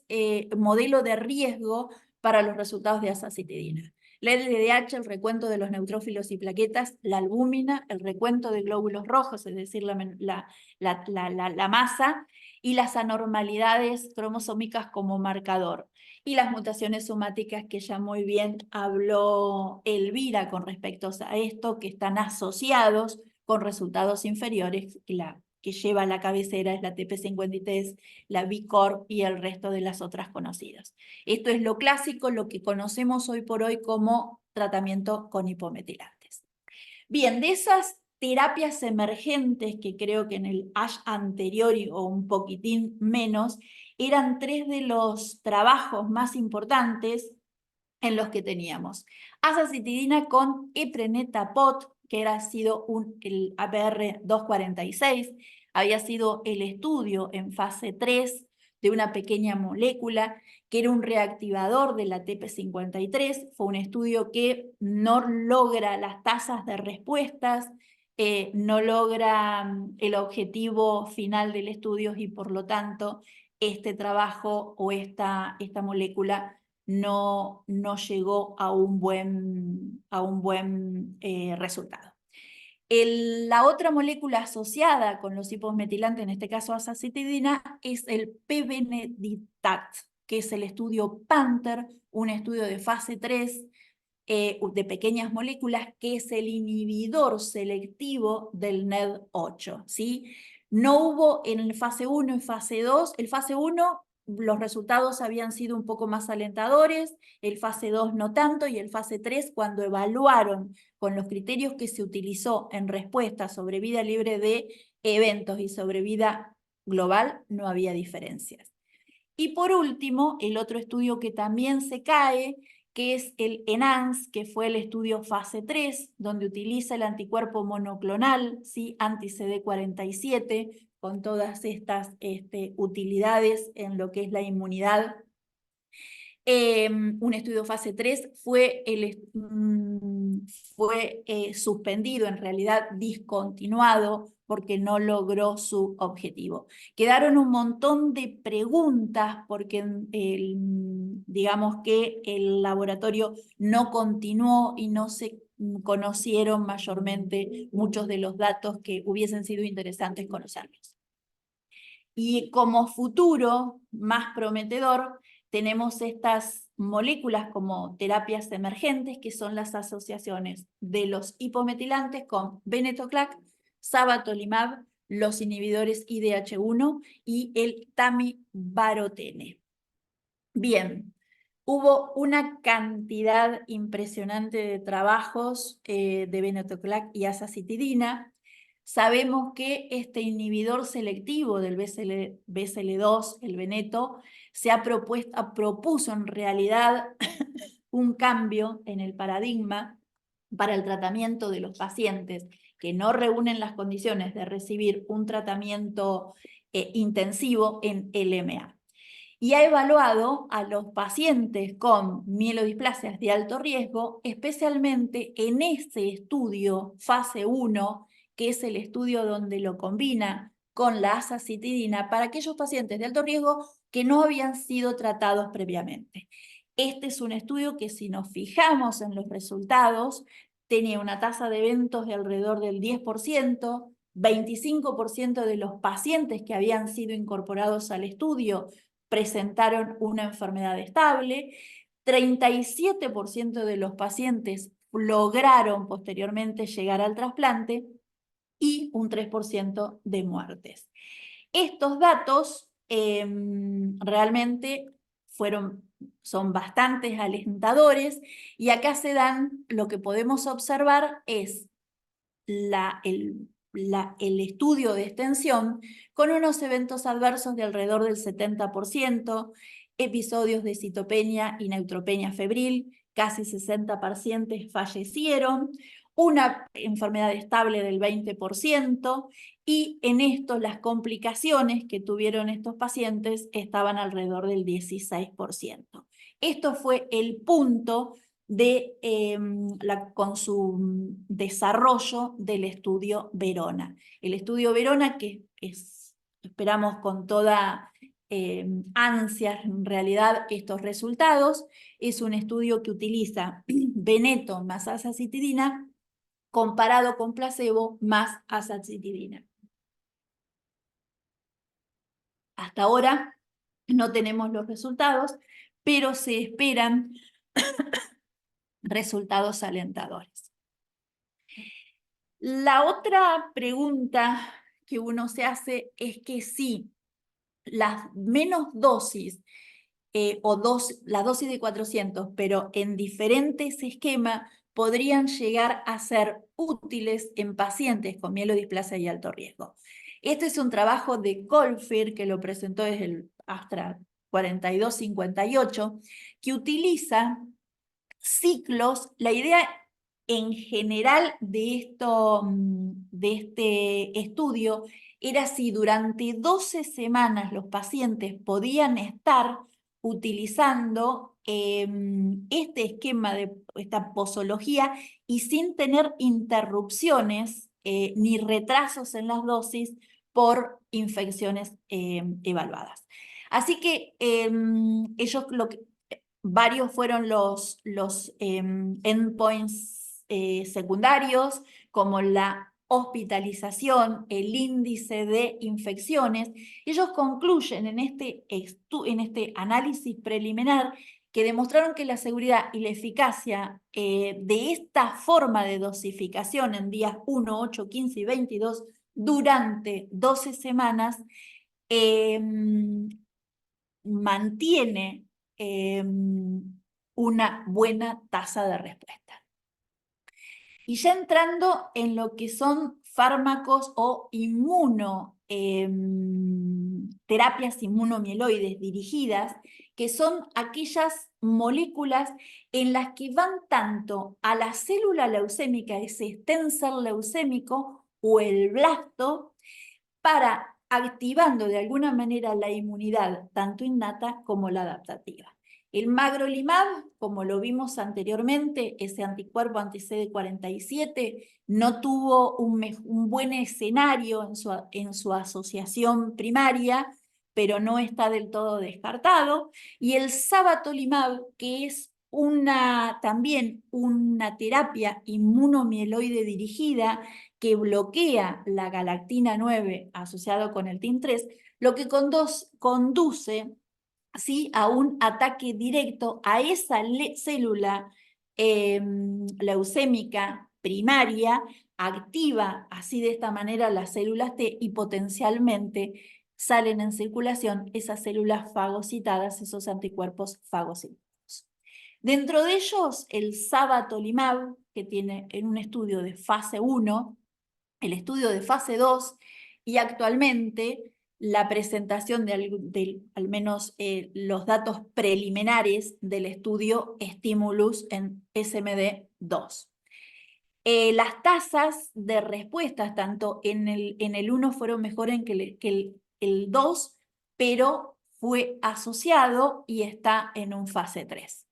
modelos de riesgo para los resultados de azacitidina. La LDH, el recuento de los neutrófilos y plaquetas, la albúmina, el recuento de glóbulos rojos, es decir, la masa, y las anormalidades cromosómicas como marcador. Y las mutaciones somáticas que ya muy bien habló Elvira con respecto a esto, que están asociados con resultados inferiores, que lleva la cabecera es la TP53, la B-Corp y el resto de las otras conocidas. Esto es lo clásico, lo que conocemos hoy por hoy como tratamiento con hipometilantes. Bien, de esas terapias emergentes, que creo que en el ASH anterior o un poquitín menos, eran 3 de los trabajos más importantes en los que teníamos. Azacitidina con eprenetapot, que era sido el APR 246, había sido el estudio en fase 3 de una pequeña molécula que era un reactivador de la TP53, fue un estudio que no logra las tasas de respuestas, no logra el objetivo final del estudio y por lo tanto este trabajo o esta molécula no llegó a un buen resultado. La otra molécula asociada con los hipometilantes, en este caso azacitidina, es el pbeneditat, que es el estudio PANTHER, un estudio de fase 3 de pequeñas moléculas, que es el inhibidor selectivo del NED8, ¿sí? No hubo en el fase 1 y fase 2, el fase 1 los resultados habían sido un poco más alentadores, el fase 2 no tanto, y el fase 3, cuando evaluaron con los criterios que se utilizó en respuesta sobre vida libre de eventos y sobre vida global, no había diferencias. Y por último, el otro estudio que también se cae, que es el ENHANCE, que fue el estudio fase 3, donde utiliza el anticuerpo monoclonal, ¿sí? Anti-CD47, con todas estas utilidades en lo que es la inmunidad. Un estudio fase 3 fue suspendido, en realidad discontinuado, porque no logró su objetivo. Quedaron un montón de preguntas porque digamos que el laboratorio no continuó y no se conocieron mayormente muchos de los datos que hubiesen sido interesantes conocerlos. Y como futuro más prometedor, tenemos estas moléculas como terapias emergentes, que son las asociaciones de los hipometilantes con venetoclax, sabatolimab, los inhibidores IDH1 y el tamibarotene. Bien, hubo una cantidad impresionante de trabajos de venetoclax y azacitidina. Sabemos que este inhibidor selectivo del BCL2, el veneto, propuso en realidad un cambio en el paradigma para el tratamiento de los pacientes que no reúnen las condiciones de recibir un tratamiento intensivo en LMA. Y ha evaluado a los pacientes con mielodisplasias de alto riesgo, especialmente en este estudio fase 1, que es el estudio donde lo combina con la azacitidina para aquellos pacientes de alto riesgo que no habían sido tratados previamente. Este es un estudio que, si nos fijamos en los resultados, tenía una tasa de eventos de alrededor del 10%, 25% de los pacientes que habían sido incorporados al estudio presentaron una enfermedad estable, 37% de los pacientes lograron posteriormente llegar al trasplante y un 3% de muertes. Estos datos realmente son bastante alentadores, y acá se dan, lo que podemos observar es el estudio de extensión con unos eventos adversos de alrededor del 70%, episodios de citopenia y neutropenia febril, casi 60 pacientes fallecieron, una enfermedad estable del 20%, y en esto las complicaciones que tuvieron estos pacientes estaban alrededor del 16%. Esto fue el punto con su desarrollo del estudio Verona. El estudio Verona, que esperamos con toda ansia en realidad estos resultados, es un estudio que utiliza veneto más azacitidina comparado con placebo más azacitidina. Hasta ahora no tenemos los resultados, pero se esperan resultados alentadores. La otra pregunta que uno se hace es que si las menos dosis la dosis de 400, pero en diferentes esquemas, podrían llegar a ser útiles en pacientes con mielodisplasia y alto riesgo. Este es un trabajo de Colfer, que lo presentó desde el Astra 4258, que utiliza ciclos. La idea en general de este estudio era si durante 12 semanas los pacientes podían estar utilizando este esquema de esta posología y sin tener interrupciones ni retrasos en las dosis por infecciones evaluadas. Así que ellos varios fueron los endpoints secundarios, como la hospitalización, el índice de infecciones. Ellos concluyen en este análisis preliminar que demostraron que la seguridad y la eficacia de esta forma de dosificación en días 1, 8, 15 y 22 durante 12 semanas mantiene una buena tasa de respuesta. Y ya entrando en lo que son fármacos o terapias inmunomieloides dirigidas, que son aquellas moléculas en las que van tanto a la célula leucémica, ese stem cell leucémico o el blasto, para activando de alguna manera la inmunidad, tanto innata como la adaptativa. El magrolimab, como lo vimos anteriormente, ese anticuerpo anti-CD47, no tuvo un buen escenario en su asociación primaria, pero no está del todo descartado. Y el sabatolimab, que es también una terapia inmunomieloide dirigida que bloquea la galactina 9 asociado con el TIM3, lo que conduce, ¿sí?, a un ataque directo a esa célula leucémica primaria, activa así de esta manera las células T y potencialmente salen en circulación esas células fagocitadas, esos anticuerpos fagocitados. Dentro de ellos, el sabatolimab, que tiene en un estudio de fase 1, el estudio de fase 2 y actualmente la presentación de al menos los datos preliminares del estudio Stimulus en SMD2. Las tasas de respuestas, tanto en el 1 fueron mejores que el 2, pero fue asociado y está en un fase 3.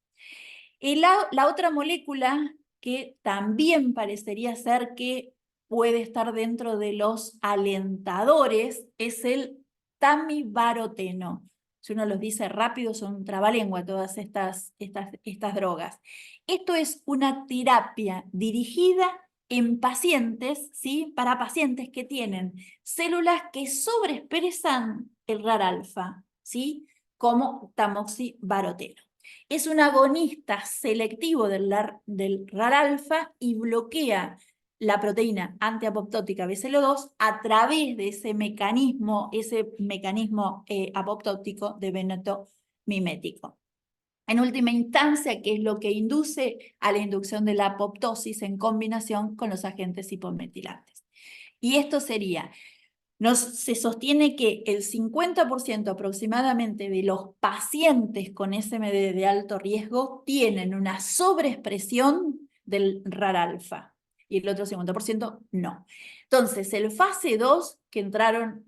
Y la otra molécula que también parecería ser que puede estar dentro de los alentadores es el tamibaroteno. Si uno los dice rápido, son un trabalengua todas estas drogas. Esto es una terapia dirigida en pacientes, ¿sí?, para pacientes que tienen células que sobreexpresan el RAR alfa, ¿sí?, como tamoxibaroteno. Es un agonista selectivo del RAR alfa y bloquea la proteína antiapoptótica BCL2 a través de ese mecanismo apoptótico de veneto mimético. En última instancia, que es lo que induce a la inducción de la apoptosis en combinación con los agentes hipometilantes. Y esto sería, se sostiene que el 50% aproximadamente de los pacientes con SMD de alto riesgo tienen una sobreexpresión del RAR alfa y el otro 50% no. Entonces, el fase 2, que entraron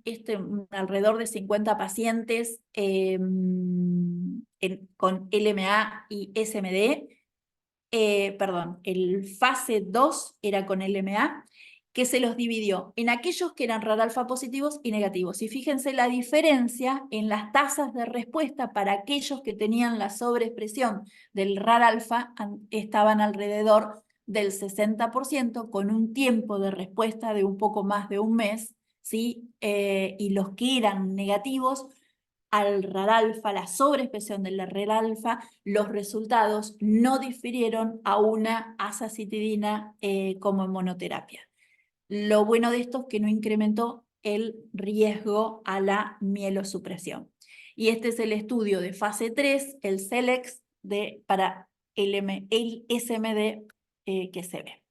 alrededor de 50 pacientes con LMA y SMD, el fase 2 era con LMA, que se los dividió en aquellos que eran RAR alfa positivos y negativos. Y fíjense la diferencia en las tasas de respuesta para aquellos que tenían la sobreexpresión del RAR alfa, estaban alrededor del 60%, con un tiempo de respuesta de un poco más de un mes, ¿sí? Y los que eran negativos, al RAR alfa, la sobreexpresión del RAR alfa, los resultados no difirieron a una azacitidina como en monoterapia. Lo bueno de esto es que no incrementó el riesgo a la mielosupresión. Y este es el estudio de fase 3, el CELEX para el SMD que se ve.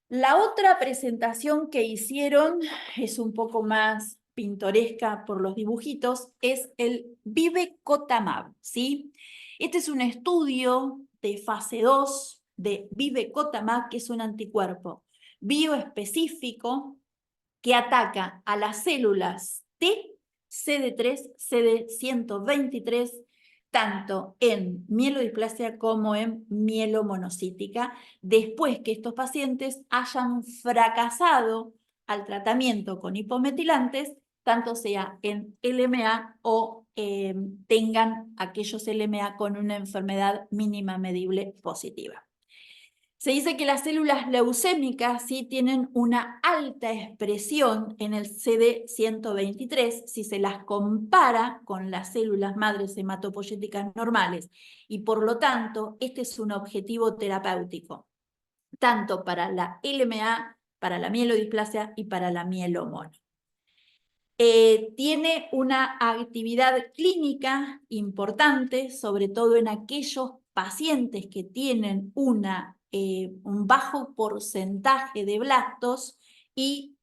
La otra presentación que hicieron es un poco más pintoresca por los dibujitos, es el vibecotamab, ¿sí? Este es un estudio de fase 2 de vibecotamab, que es un anticuerpo bioespecífico que ataca a las células T, CD3, CD123, tanto en mielodisplasia como en mielomonocítica, después que estos pacientes hayan fracasado al tratamiento con hipometilantes, tanto sea en LMA o tengan aquellos LMA con una enfermedad mínima medible positiva. Se dice que las células leucémicas sí tienen una alta expresión en el CD123 si se las compara con las células madres hematopoyéticas normales, y por lo tanto este es un objetivo terapéutico, tanto para la LMA, para la mielodisplasia y para la mielomono. Tiene una actividad clínica importante, sobre todo en aquellos pacientes que tienen un bajo porcentaje de blastos y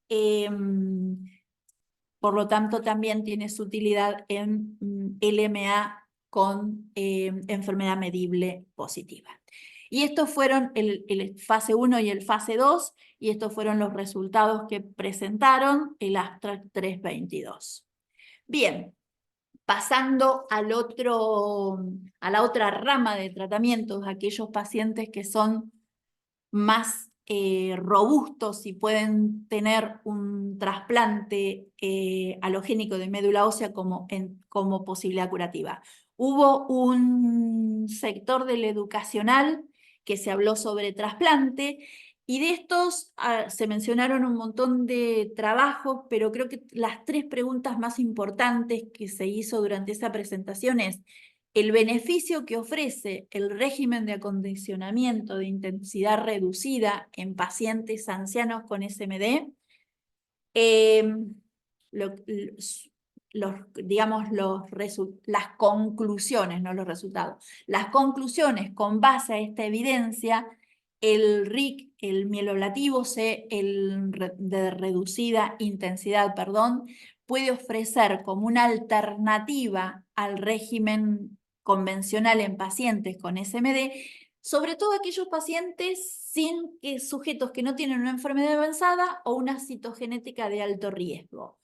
por lo tanto también tiene su utilidad en LMA con enfermedad medible positiva. Y estos fueron el fase 1 y el fase 2, y estos fueron los resultados que presentaron el abstract 322. Bien, pasando a la otra rama de tratamientos, aquellos pacientes que son más robustos y pueden tener un trasplante alogénico de médula ósea como posibilidad curativa. Hubo un un sector del educacional que se habló sobre trasplante, y de estos se mencionaron un montón de trabajos, pero creo que las 3 preguntas más importantes que se hizo durante esa presentación es el beneficio que ofrece el régimen de acondicionamiento de intensidad reducida en pacientes ancianos con SMD, digamos, las conclusiones, no los resultados. Las conclusiones con base a esta evidencia, el RIC, el mieloablativo C, de reducida intensidad, perdón, puede ofrecer como una alternativa al régimen convencional en pacientes con SMD, sobre todo aquellos pacientes sujetos que no tienen una enfermedad avanzada o una citogenética de alto riesgo.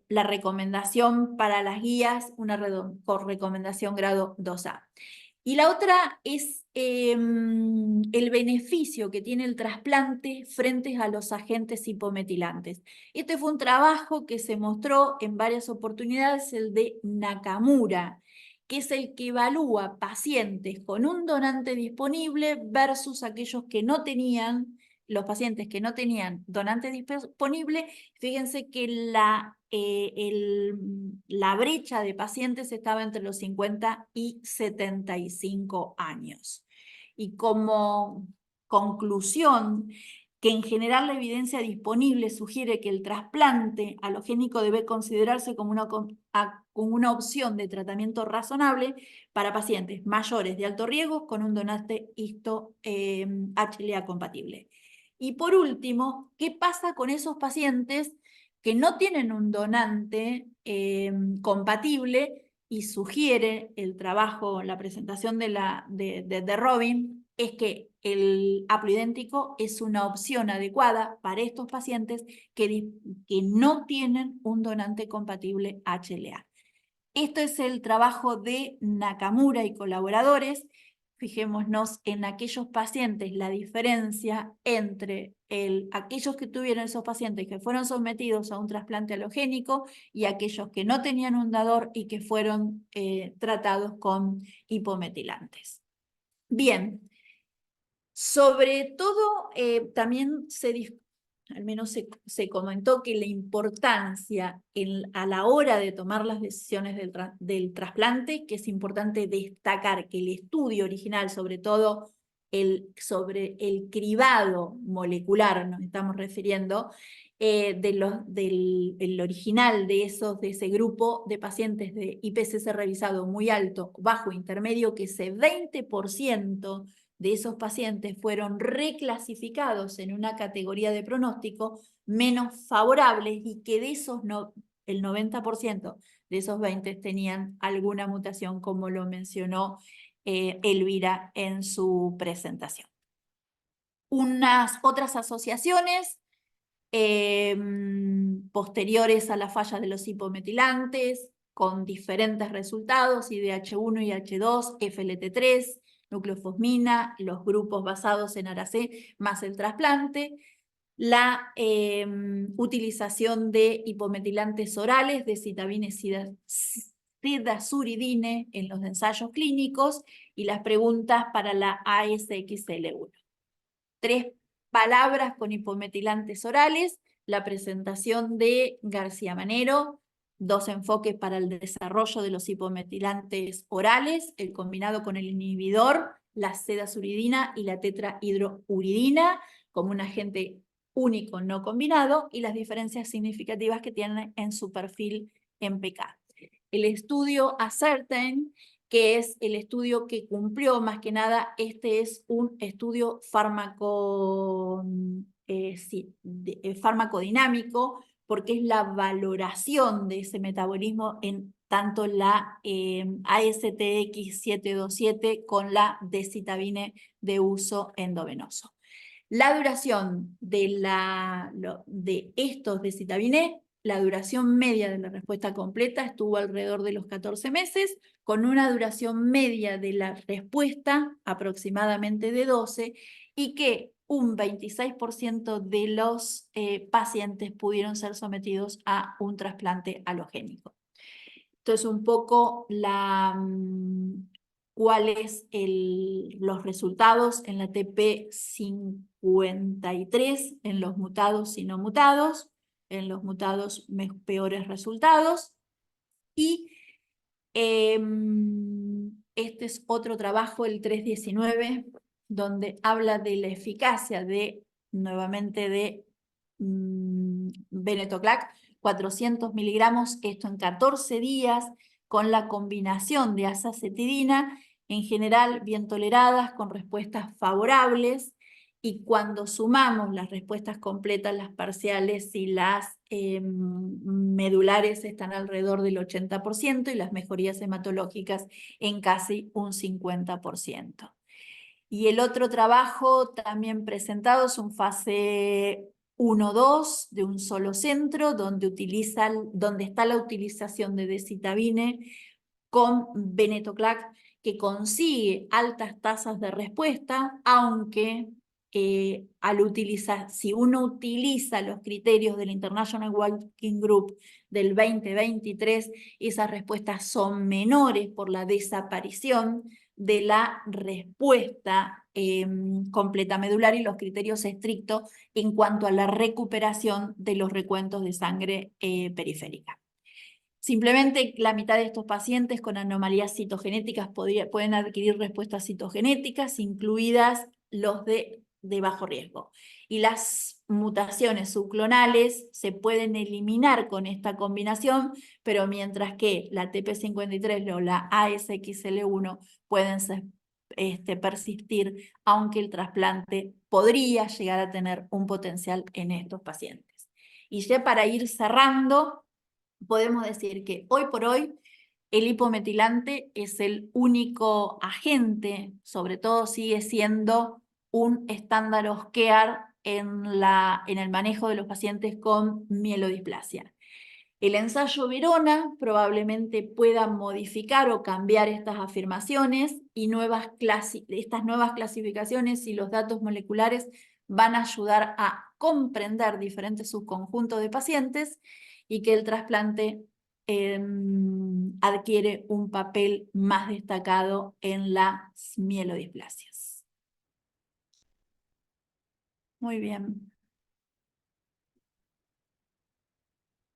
La recomendación para las guías, una recomendación grado 2A. Y la otra es el beneficio que tiene el trasplante frente a los agentes hipometilantes. Este fue un trabajo que se mostró en varias oportunidades, el de Nakamura, que es el que evalúa pacientes con un donante disponible versus aquellos que no tenían, los pacientes que no tenían donante disponible. Fíjense que la brecha de pacientes estaba entre los 50 y 75 años. Y como conclusión, que en general la evidencia disponible sugiere que el trasplante alogénico debe considerarse como una opción de tratamiento razonable para pacientes mayores de alto riesgo con un donante HLA compatible. Y por último, ¿qué pasa con esos pacientes que no tienen un donante compatible? Y sugiere el trabajo, la presentación de Robin, es que el haploidéntico es una opción adecuada para estos pacientes que no tienen un donante compatible HLA. Esto es el trabajo de Nakamura y colaboradores. Fijémonos en aquellos pacientes, la diferencia entre aquellos que tuvieron esos pacientes que fueron sometidos a un trasplante alogénico y aquellos que no tenían un dador y que fueron tratados con hipometilantes. Bien, sobre todo también al menos se comentó que la importancia a la hora de tomar las decisiones del trasplante, que es importante destacar que el estudio original, sobre todo sobre el cribado molecular, nos estamos refiriendo, del original de ese grupo de pacientes de IPCC revisado muy alto, bajo, intermedio, que ese 20% de esos pacientes fueron reclasificados en una categoría de pronóstico menos favorables y que de esos el 90% de esos 20 tenían alguna mutación, como lo mencionó Elvira en su presentación. Unas otras asociaciones posteriores a la falla de los hipometilantes, con diferentes resultados, IDH1 y H2, FLT3, nucleofosmina, los grupos basados en ARAC más el trasplante, la utilización de hipometilantes orales, de citabina sidazuridine en los ensayos clínicos y las preguntas para la ASXL1. 3 palabras con hipometilantes orales, la presentación de García Manero, 2 enfoques para el desarrollo de los hipometilantes orales, el combinado con el inhibidor, la sedazuridina y la tetrahidrouridina, como un agente único no combinado, y las diferencias significativas que tienen en su perfil en PK. El estudio Ascertain, que es el estudio que cumplió más que nada, este es un estudio farmacodinámico, porque es la valoración de ese metabolismo en tanto la ASTX727 con la decitabine de uso endovenoso. La duración de estos decitabine, la duración media de la respuesta completa estuvo alrededor de los 14 meses, con una duración media de la respuesta aproximadamente de 12, y que un 26% de los pacientes pudieron ser sometidos a un trasplante alogénico. Esto es un poco cuáles los resultados en la TP53, en los mutados y no mutados, en los mutados peores resultados. Y este es otro trabajo, el 319, donde habla de la eficacia nuevamente de venetoclax, 400 miligramos, esto en 14 días, con la combinación de azacitidina, en general bien toleradas, con respuestas favorables, y cuando sumamos las respuestas completas, las parciales y las medulares están alrededor del 80% y las mejorías hematológicas en casi un 50%. Y el otro trabajo también presentado es un fase 1-2 de un solo centro, donde está la utilización de decitabine con venetoclax, que consigue altas tasas de respuesta, aunque si uno utiliza los criterios del International Working Group del 2023, esas respuestas son menores por la desaparición de la respuesta completa medular y los criterios estrictos en cuanto a la recuperación de los recuentos de sangre periférica. Simplemente la mitad de estos pacientes con anomalías citogenéticas pueden adquirir respuestas citogenéticas, incluidas los de bajo riesgo. Y las mutaciones subclonales se pueden eliminar con esta combinación, pero mientras que la TP53 o la ASXL1 pueden persistir, aunque el trasplante podría llegar a tener un potencial en estos pacientes. Y ya para ir cerrando, podemos decir que hoy por hoy el hipometilante es el único agente, sobre todo sigue siendo un estándar of care en el manejo de los pacientes con mielodisplasia. El ensayo Verona probablemente pueda modificar o cambiar estas afirmaciones y estas nuevas clasificaciones y los datos moleculares van a ayudar a comprender diferentes subconjuntos de pacientes y que el trasplante adquiere un papel más destacado en las mielodisplasias. Muy bien.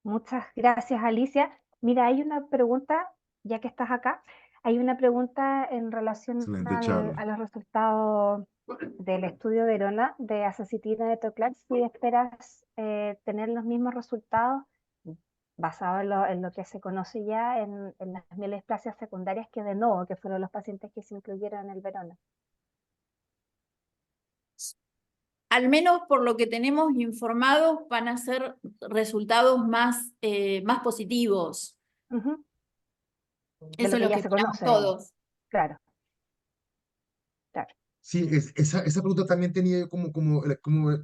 Muchas gracias, Alicia. Mira, hay una pregunta, ya que estás acá, hay una pregunta en relación Excelente charla. a los resultados del estudio Verona de azacitidina de venetoclax. Si esperas tener los mismos resultados basado en lo que se conoce ya en las mielodisplasias secundarias que de novo, que fueron los pacientes que se incluyeron en el Verona. Al menos por lo que tenemos informados, van a ser resultados más positivos. Uh-huh. Eso es lo que esperamos todos. Claro. Claro. Sí, esa pregunta también tenía yo como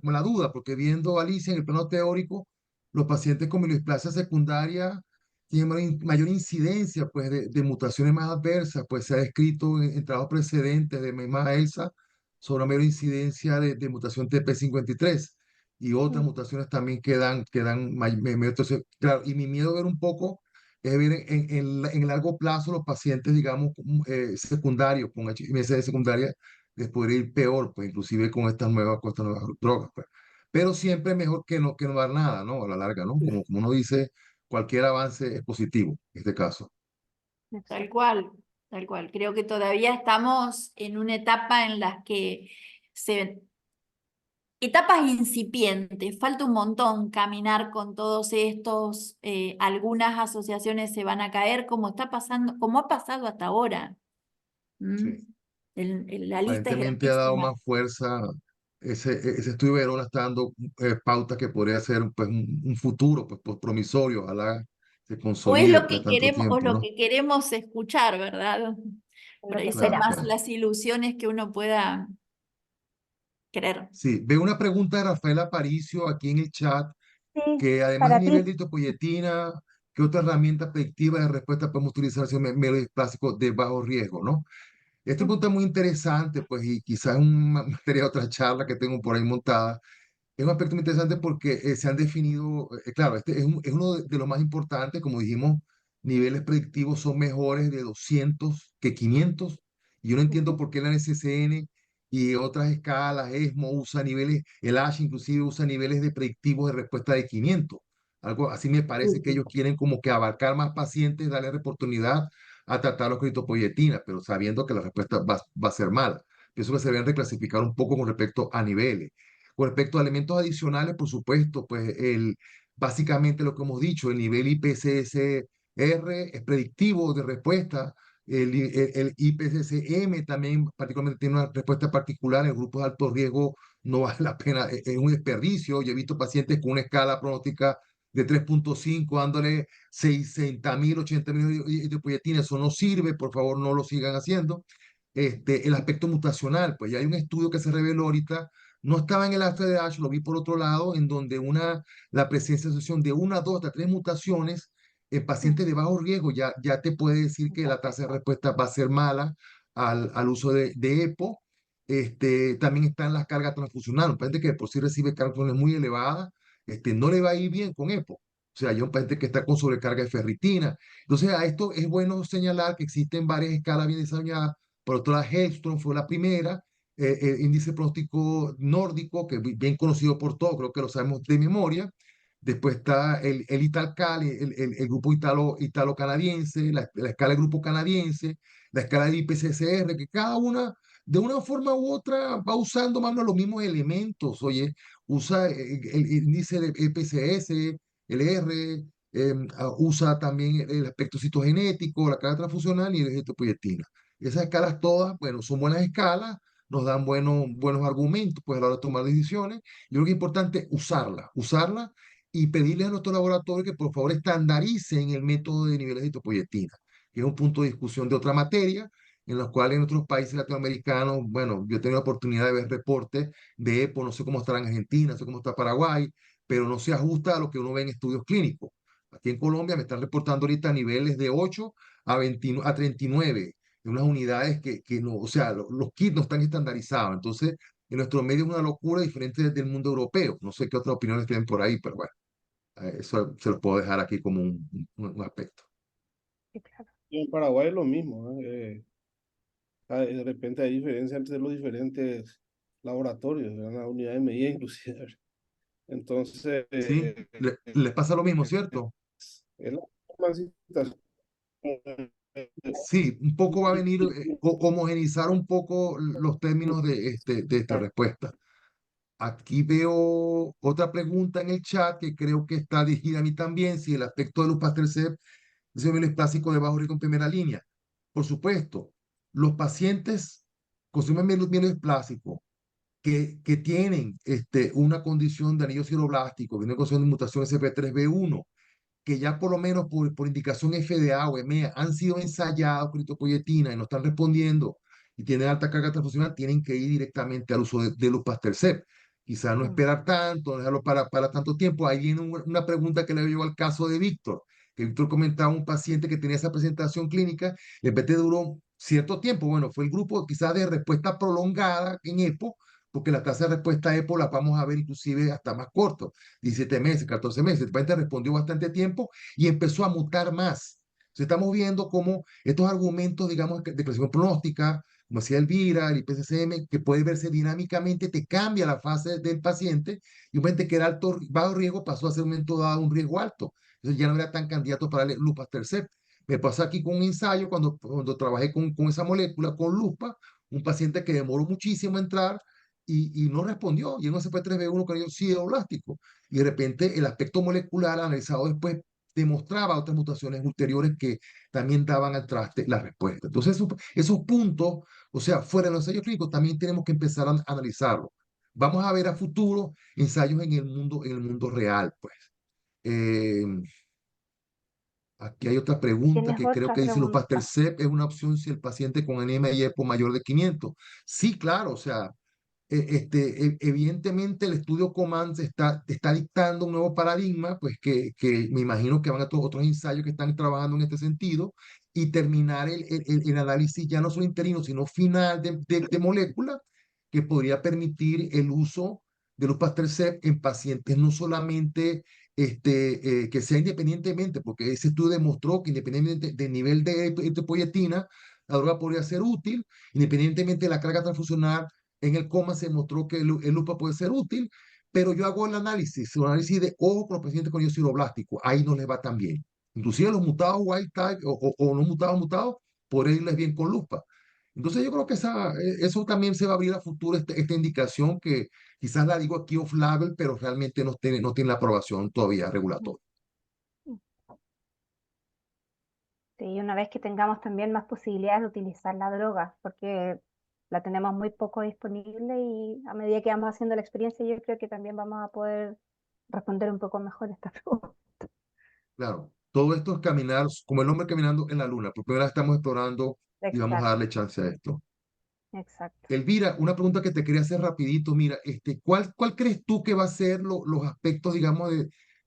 la duda, porque viendo a Alicia en el plano teórico, los pacientes con mielodisplasia secundaria tienen mayor incidencia pues, de mutaciones más adversas, pues se ha descrito en trabajos precedentes de misma Elsa sobre una mayor incidencia de mutación TP53 y otras mutaciones también entonces, claro, y mi miedo ver un poco es ver en largo plazo los pacientes, digamos, secundarios, con HMSD secundaria, les podría ir peor, pues inclusive con estas nuevas drogas, pues. Pero siempre es mejor que no dar nada, ¿no? A la larga, ¿no? Como uno dice, cualquier avance es positivo, en este caso. Tal cual, tal cual. Creo que todavía estamos en una etapa en la que etapas incipientes, falta un montón caminar con todos estos, algunas asociaciones se van a caer como está pasando, como ha pasado hasta ahora. Sí. La lista es Aparentemente ha dado grandísima. más fuerza, ese estudio de Verona está dando pautas que podría ser pues, un futuro pues, promisorio, ojalá se O es consolide lo después que de tanto queremos, o tiempo, lo ¿no? que queremos escuchar, ¿verdad? Por ahí son Claro, más claro. las ilusiones que uno pueda querer. Sí, veo una pregunta de Rafael Aparicio aquí en el chat, Sí, que además de para nivel ti. de hitopoyetina, ¿qué otra herramienta predictiva de respuesta podemos utilizar si un mielodisplásico de bajo riesgo, ¿no? Esta pregunta es muy interesante, pues, y quizás una materia de otra charla que tengo por ahí montada. Es un aspecto muy interesante porque se han definido, claro, este es uno de los más importantes, como dijimos, niveles predictivos son mejores de 200 que 500, Y yo no entiendo por qué la NCCN y otras escalas, ESMO usa niveles, el ASH inclusive usa niveles de predictivos de respuesta de 500. Algo así me parece que ellos quieren como que abarcar más pacientes, darle oportunidad a tratarlos con eritropoyetina, pero sabiendo que la respuesta va a ser mala. Pienso que se deben reclasificar un poco con respecto a niveles. Con respecto a elementos adicionales, por supuesto, pues básicamente lo que hemos dicho, el nivel IPCSR es predictivo de respuesta. El IPCCM también particularmente tiene una respuesta particular. En grupos de alto riesgo no vale la pena, es un desperdicio. Yo he visto pacientes con una escala pronóstica de 3.5 dándole 60.000, 80.000 de proyectina. Eso no sirve, por favor no lo sigan haciendo. El aspecto mutacional, pues ya hay un estudio que se reveló ahorita, no estaba en el ASH, lo vi por otro lado, en donde la presencia de asociación de una, dos, hasta tres mutaciones en pacientes de bajo riesgo ya te puede decir que la tasa de respuesta va a ser mala al uso de EPO. También están las cargas transfusionales. Un paciente que por sí recibe cargas transfusionales muy elevadas, no le va a ir bien con EPO. O sea, hay un paciente que está con sobrecarga de ferritina. Entonces, a esto es bueno señalar que existen varias escalas bien desarrolladas. Por otro lado, Hellstrom fue la primera, el índice pronóstico nórdico, que es bien conocido por todos, creo que lo sabemos de memoria. Después está el ITALCAL, el grupo italo-canadiense, la escala del grupo canadiense, la escala del IPCCR, que cada una, de una forma u otra, va usando más o menos los mismos elementos. Oye, usa el índice de EPCS, el R, usa también el aspecto citogenético, la carga transfusional y el eritropoyetina. Esas escalas todas, bueno, son buenas escalas, nos dan buenos argumentos pues, a la hora de tomar decisiones. Yo creo que es importante usarla y pedirles a nuestro laboratorio que por favor estandaricen el método de niveles de eritropoyetina, que es un punto de discusión de otra materia, en los cuales en otros países latinoamericanos, bueno, yo he tenido la oportunidad de ver reportes de EPO, no sé cómo estará en Argentina, no sé cómo está Paraguay, pero no se ajusta a lo que uno ve en estudios clínicos. Aquí en Colombia me están reportando ahorita niveles de 8 a 39 en unas unidades que no, o sea, los kits no están estandarizados. Entonces, en nuestro medio es una locura diferente del mundo europeo. No sé qué otras opiniones tienen por ahí, pero bueno, eso se los puedo dejar aquí como un aspecto. Sí, claro. Y en Paraguay es lo mismo, ¿eh? De repente hay diferencia entre los diferentes laboratorios, ¿verdad? La unidad de medida inclusive. Entonces, ¿Sí? Les pasa lo mismo, ¿cierto? es la misma situación. Sí, un poco va a venir homogenizar un poco los términos de esta respuesta. Aquí veo otra pregunta en el chat que creo que está dirigida a mí también, si el aspecto de Lupatercept es un clásico de bajo riesgo en primera línea. Por supuesto, los pacientes con síndrome mieloesplásico que tienen una condición de anillo sideroblástico, que una condición de mutación SP3B1, que ya por lo menos por indicación FDA o EMEA han sido ensayados con eritropoyetina y no están respondiendo y tienen alta carga transfusional, tienen que ir directamente al uso de Lupatercept. Quizás no esperar tanto, no dejarlo para tanto tiempo. Ahí viene una pregunta que le llevo al caso de Víctor, que Víctor comentaba un paciente que tenía esa presentación clínica, el PT duró cierto tiempo. Bueno, fue el grupo quizás de respuesta prolongada en EPO, porque la tasa de respuesta a EPO la vamos a ver inclusive hasta más corto. 17 meses, 14 meses. El paciente respondió bastante tiempo y empezó a mutar más. Entonces estamos viendo cómo estos argumentos, digamos, de presión pronóstica, como decía Elvira, el IPCCM, que puede verse dinámicamente, te cambia la fase del paciente y un paciente que era alto, bajo riesgo pasó a ser un momento dado un riesgo alto. Entonces ya no era tan candidato para el Lupatercept. Me pasó aquí con un ensayo cuando trabajé con esa molécula, con Lupa, un paciente que demoró muchísimo en entrar y no respondió, y en un CP3B1 cayó sideroblástico. Y de repente el aspecto molecular analizado después demostraba otras mutaciones ulteriores que también daban al traste la respuesta. Entonces, esos puntos, o sea, fuera de los ensayos clínicos, también tenemos que empezar a analizarlo. Vamos a ver a futuro ensayos en el mundo real, pues. Eh, Aquí hay otra pregunta ¿Tienes que creo otra que dice, pregunta? ¿Lupatercept es una opción si el paciente con anemia y EPO mayor de 500? Sí, claro, o sea, evidentemente el estudio COMANDS está dictando un nuevo paradigma, pues que me imagino que van a todos otros ensayos que están trabajando en este sentido y terminar el análisis ya no solo interino, sino final de molécula que podría permitir el uso de los Lupatercept en pacientes no solamente que sea independientemente, porque ese estudio demostró que independientemente del nivel de eritropoyetina, la droga podría ser útil, independientemente de la carga transfusional. En el coma se mostró que el lupa puede ser útil, pero yo hago el análisis de ojo con los pacientes con sideroblástico, ahí no les va tan bien. Inclusive los mutados wild type o no mutados, por irles bien con lupa. Entonces yo creo que eso también se va a abrir a futuro, esta indicación que quizás la digo aquí off-label, pero realmente no tiene la aprobación todavía regulatoria. Sí, una vez que tengamos también más posibilidades de utilizar la droga, porque la tenemos muy poco disponible y a medida que vamos haciendo la experiencia, yo creo que también vamos a poder responder un poco mejor esta pregunta. Claro, todo esto es caminar, como el hombre caminando en la luna. Por primera vez estamos explorando y vamos a Exacto, darle chance a esto. exacto. Elvira, una pregunta que te quería hacer rapidito. Mira, ¿cuál crees tú que va a ser los aspectos, digamos,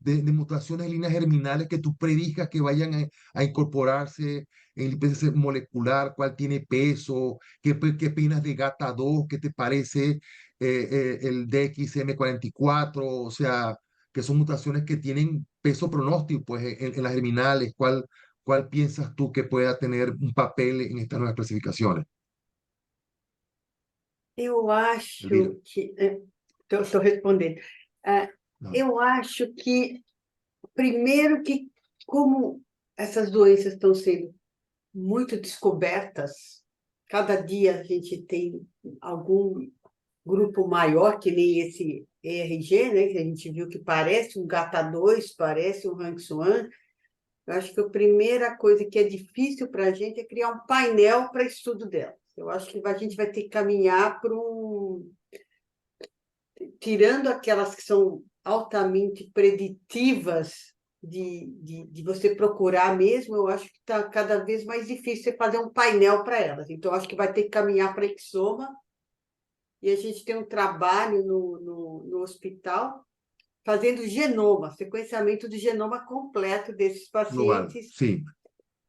de mutaciones en líneas germinales que tú predijas que vayan a incorporarse en el IPCC molecular? ¿Cuál tiene peso? ¿Qué opinas de GATA2? ¿Qué te parece el DXM44? O sea, que son mutaciones que tienen peso pronóstico, pues, en las germinales. ¿Cuál piensas tú que pueda tener un papel en estas nuevas clasificaciones, Eu Elvira? acho que. Estou respondendo. Ah, No. eu acho que, primeiro, que como essas doenças estão sendo muito descobertas, cada dia a gente tem algum grupo maior, que nem esse ERG, né, que a gente viu que parece um GATA2, parece um RANKS1. Eu acho que a primeira coisa que é difícil para a gente é criar um painel para estudo delas. Eu acho que a gente vai ter que caminhar para um. Tirando aquelas que são altamente preditivas de você procurar mesmo, eu acho que está cada vez mais difícil você fazer um painel para elas. Então, eu acho que vai ter que caminhar para exoma, e a gente tem um trabalho no hospital fazendo genoma, sequenciamento do genoma completo desses Global, pacientes. sim,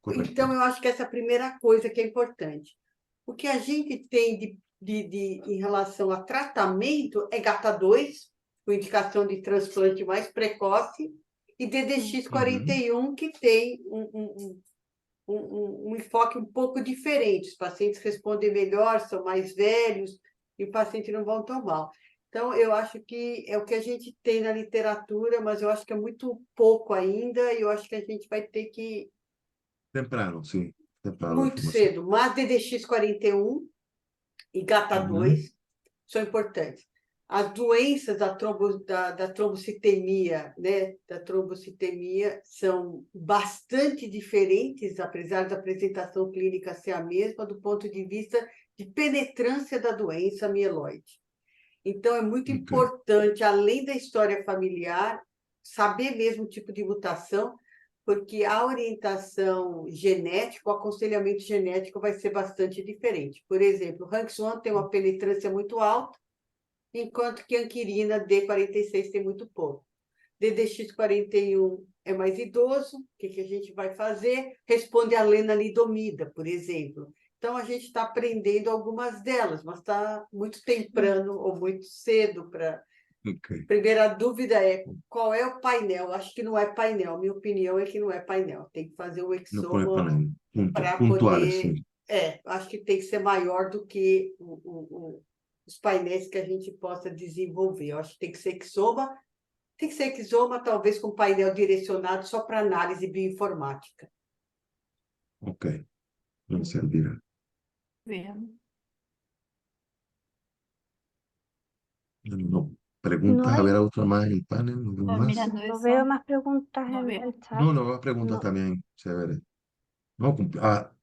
correto. Então, eu acho que essa é a primeira coisa que é importante. O que a gente tem em relação a tratamento é GATA2, com indicação de transplante mais precoce, e DDX41, que tem um enfoque um pouco diferente. Os pacientes respondem melhor, são mais velhos, e o paciente não vão tão mal. Então, eu acho que é o que a gente tem na literatura, mas eu acho que é muito pouco ainda, e eu acho que a gente vai ter que Temprano, sim. Temprano la muito información. cedo, mas DDX41 e GATA2 são importantes. As doenças da trombocitemia, né, da trombocitemia são bastante diferentes, apesar da apresentação clínica ser a mesma, do ponto de vista de penetrância da doença mieloide. Então, é muito importante, além da história familiar, saber mesmo o tipo de mutação, porque a orientação genética, o aconselhamento genético vai ser bastante diferente. Por exemplo, o RANKS1 tem uma penetrância muito alta, enquanto que a anquirina D46 tem muito pouco. DDX41 é mais idoso, o que a gente vai fazer? Responde a lenalidomida, por exemplo. Então, a gente está aprendendo algumas delas, mas está muito temprano ou muito cedo para... Primeira dúvida é qual é o painel? Acho que não é painel. Minha opinião é que não é painel. Tem que fazer o exoma para poder... acho que tem que ser maior do que os painéis que a gente possa desenvolver. Eu acho que tem que ser exoma. Tem que ser exoma, talvez com painel direcionado só para análise bioinformática. Ok. Vamos, Elvira. Bien. No, preguntas, No a ver, hay- a otra más en el panel. ¿No veo Estoy más? mirando No eso. veo más preguntas No en veo. el chat. No, más preguntas No. también. Chévere. No,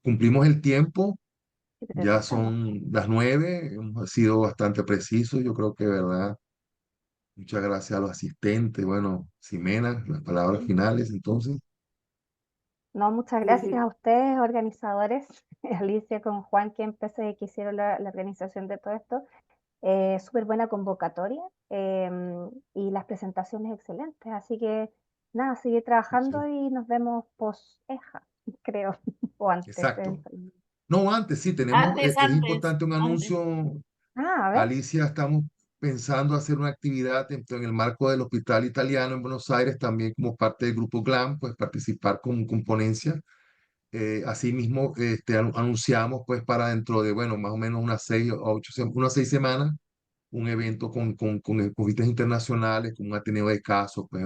cumplimos el tiempo. Sí, Ya perfecto. son las 9. Hemos sido bastante precisos. Yo creo que, ¿verdad? Muchas gracias a los asistentes. Bueno, Ximena, las palabras finales, entonces. No, muchas gracias a ustedes, organizadores, Alicia con Juan, que hicieron la organización de todo esto. Súper buena convocatoria y las presentaciones excelentes. Así que nada, seguir trabajando Sí. y nos vemos post-EJA, creo, o antes. Exacto. No, antes sí, tenemos, es Antes, importante un antes. anuncio. A ver. Alicia, estamos pensando hacer una actividad en el marco del Hospital Italiano en Buenos Aires, también como parte del Grupo GLAM, pues participar con ponencia asimismo, anunciamos pues para dentro de, bueno, más o menos unas 6 semanas, un evento con vistas internacionales, con un ateneo de casos, pues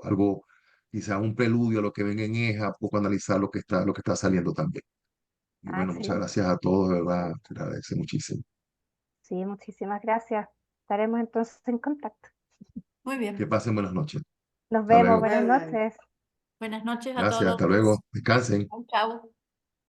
algo, quizá un preludio a lo que venga en EJA, poco analizar lo que está saliendo también. Y Ah, bueno, muchas excelente. gracias a todos, de verdad, te agradece muchísimo. Sí, muchísimas gracias. Estaremos entonces en contacto. Muy Que bien. pasen buenas noches. Nos Hasta vemos, luego. buenas Bye, bye. noches. Buenas noches a Gracias, todos. hasta luego. Descansen. Chau, chau.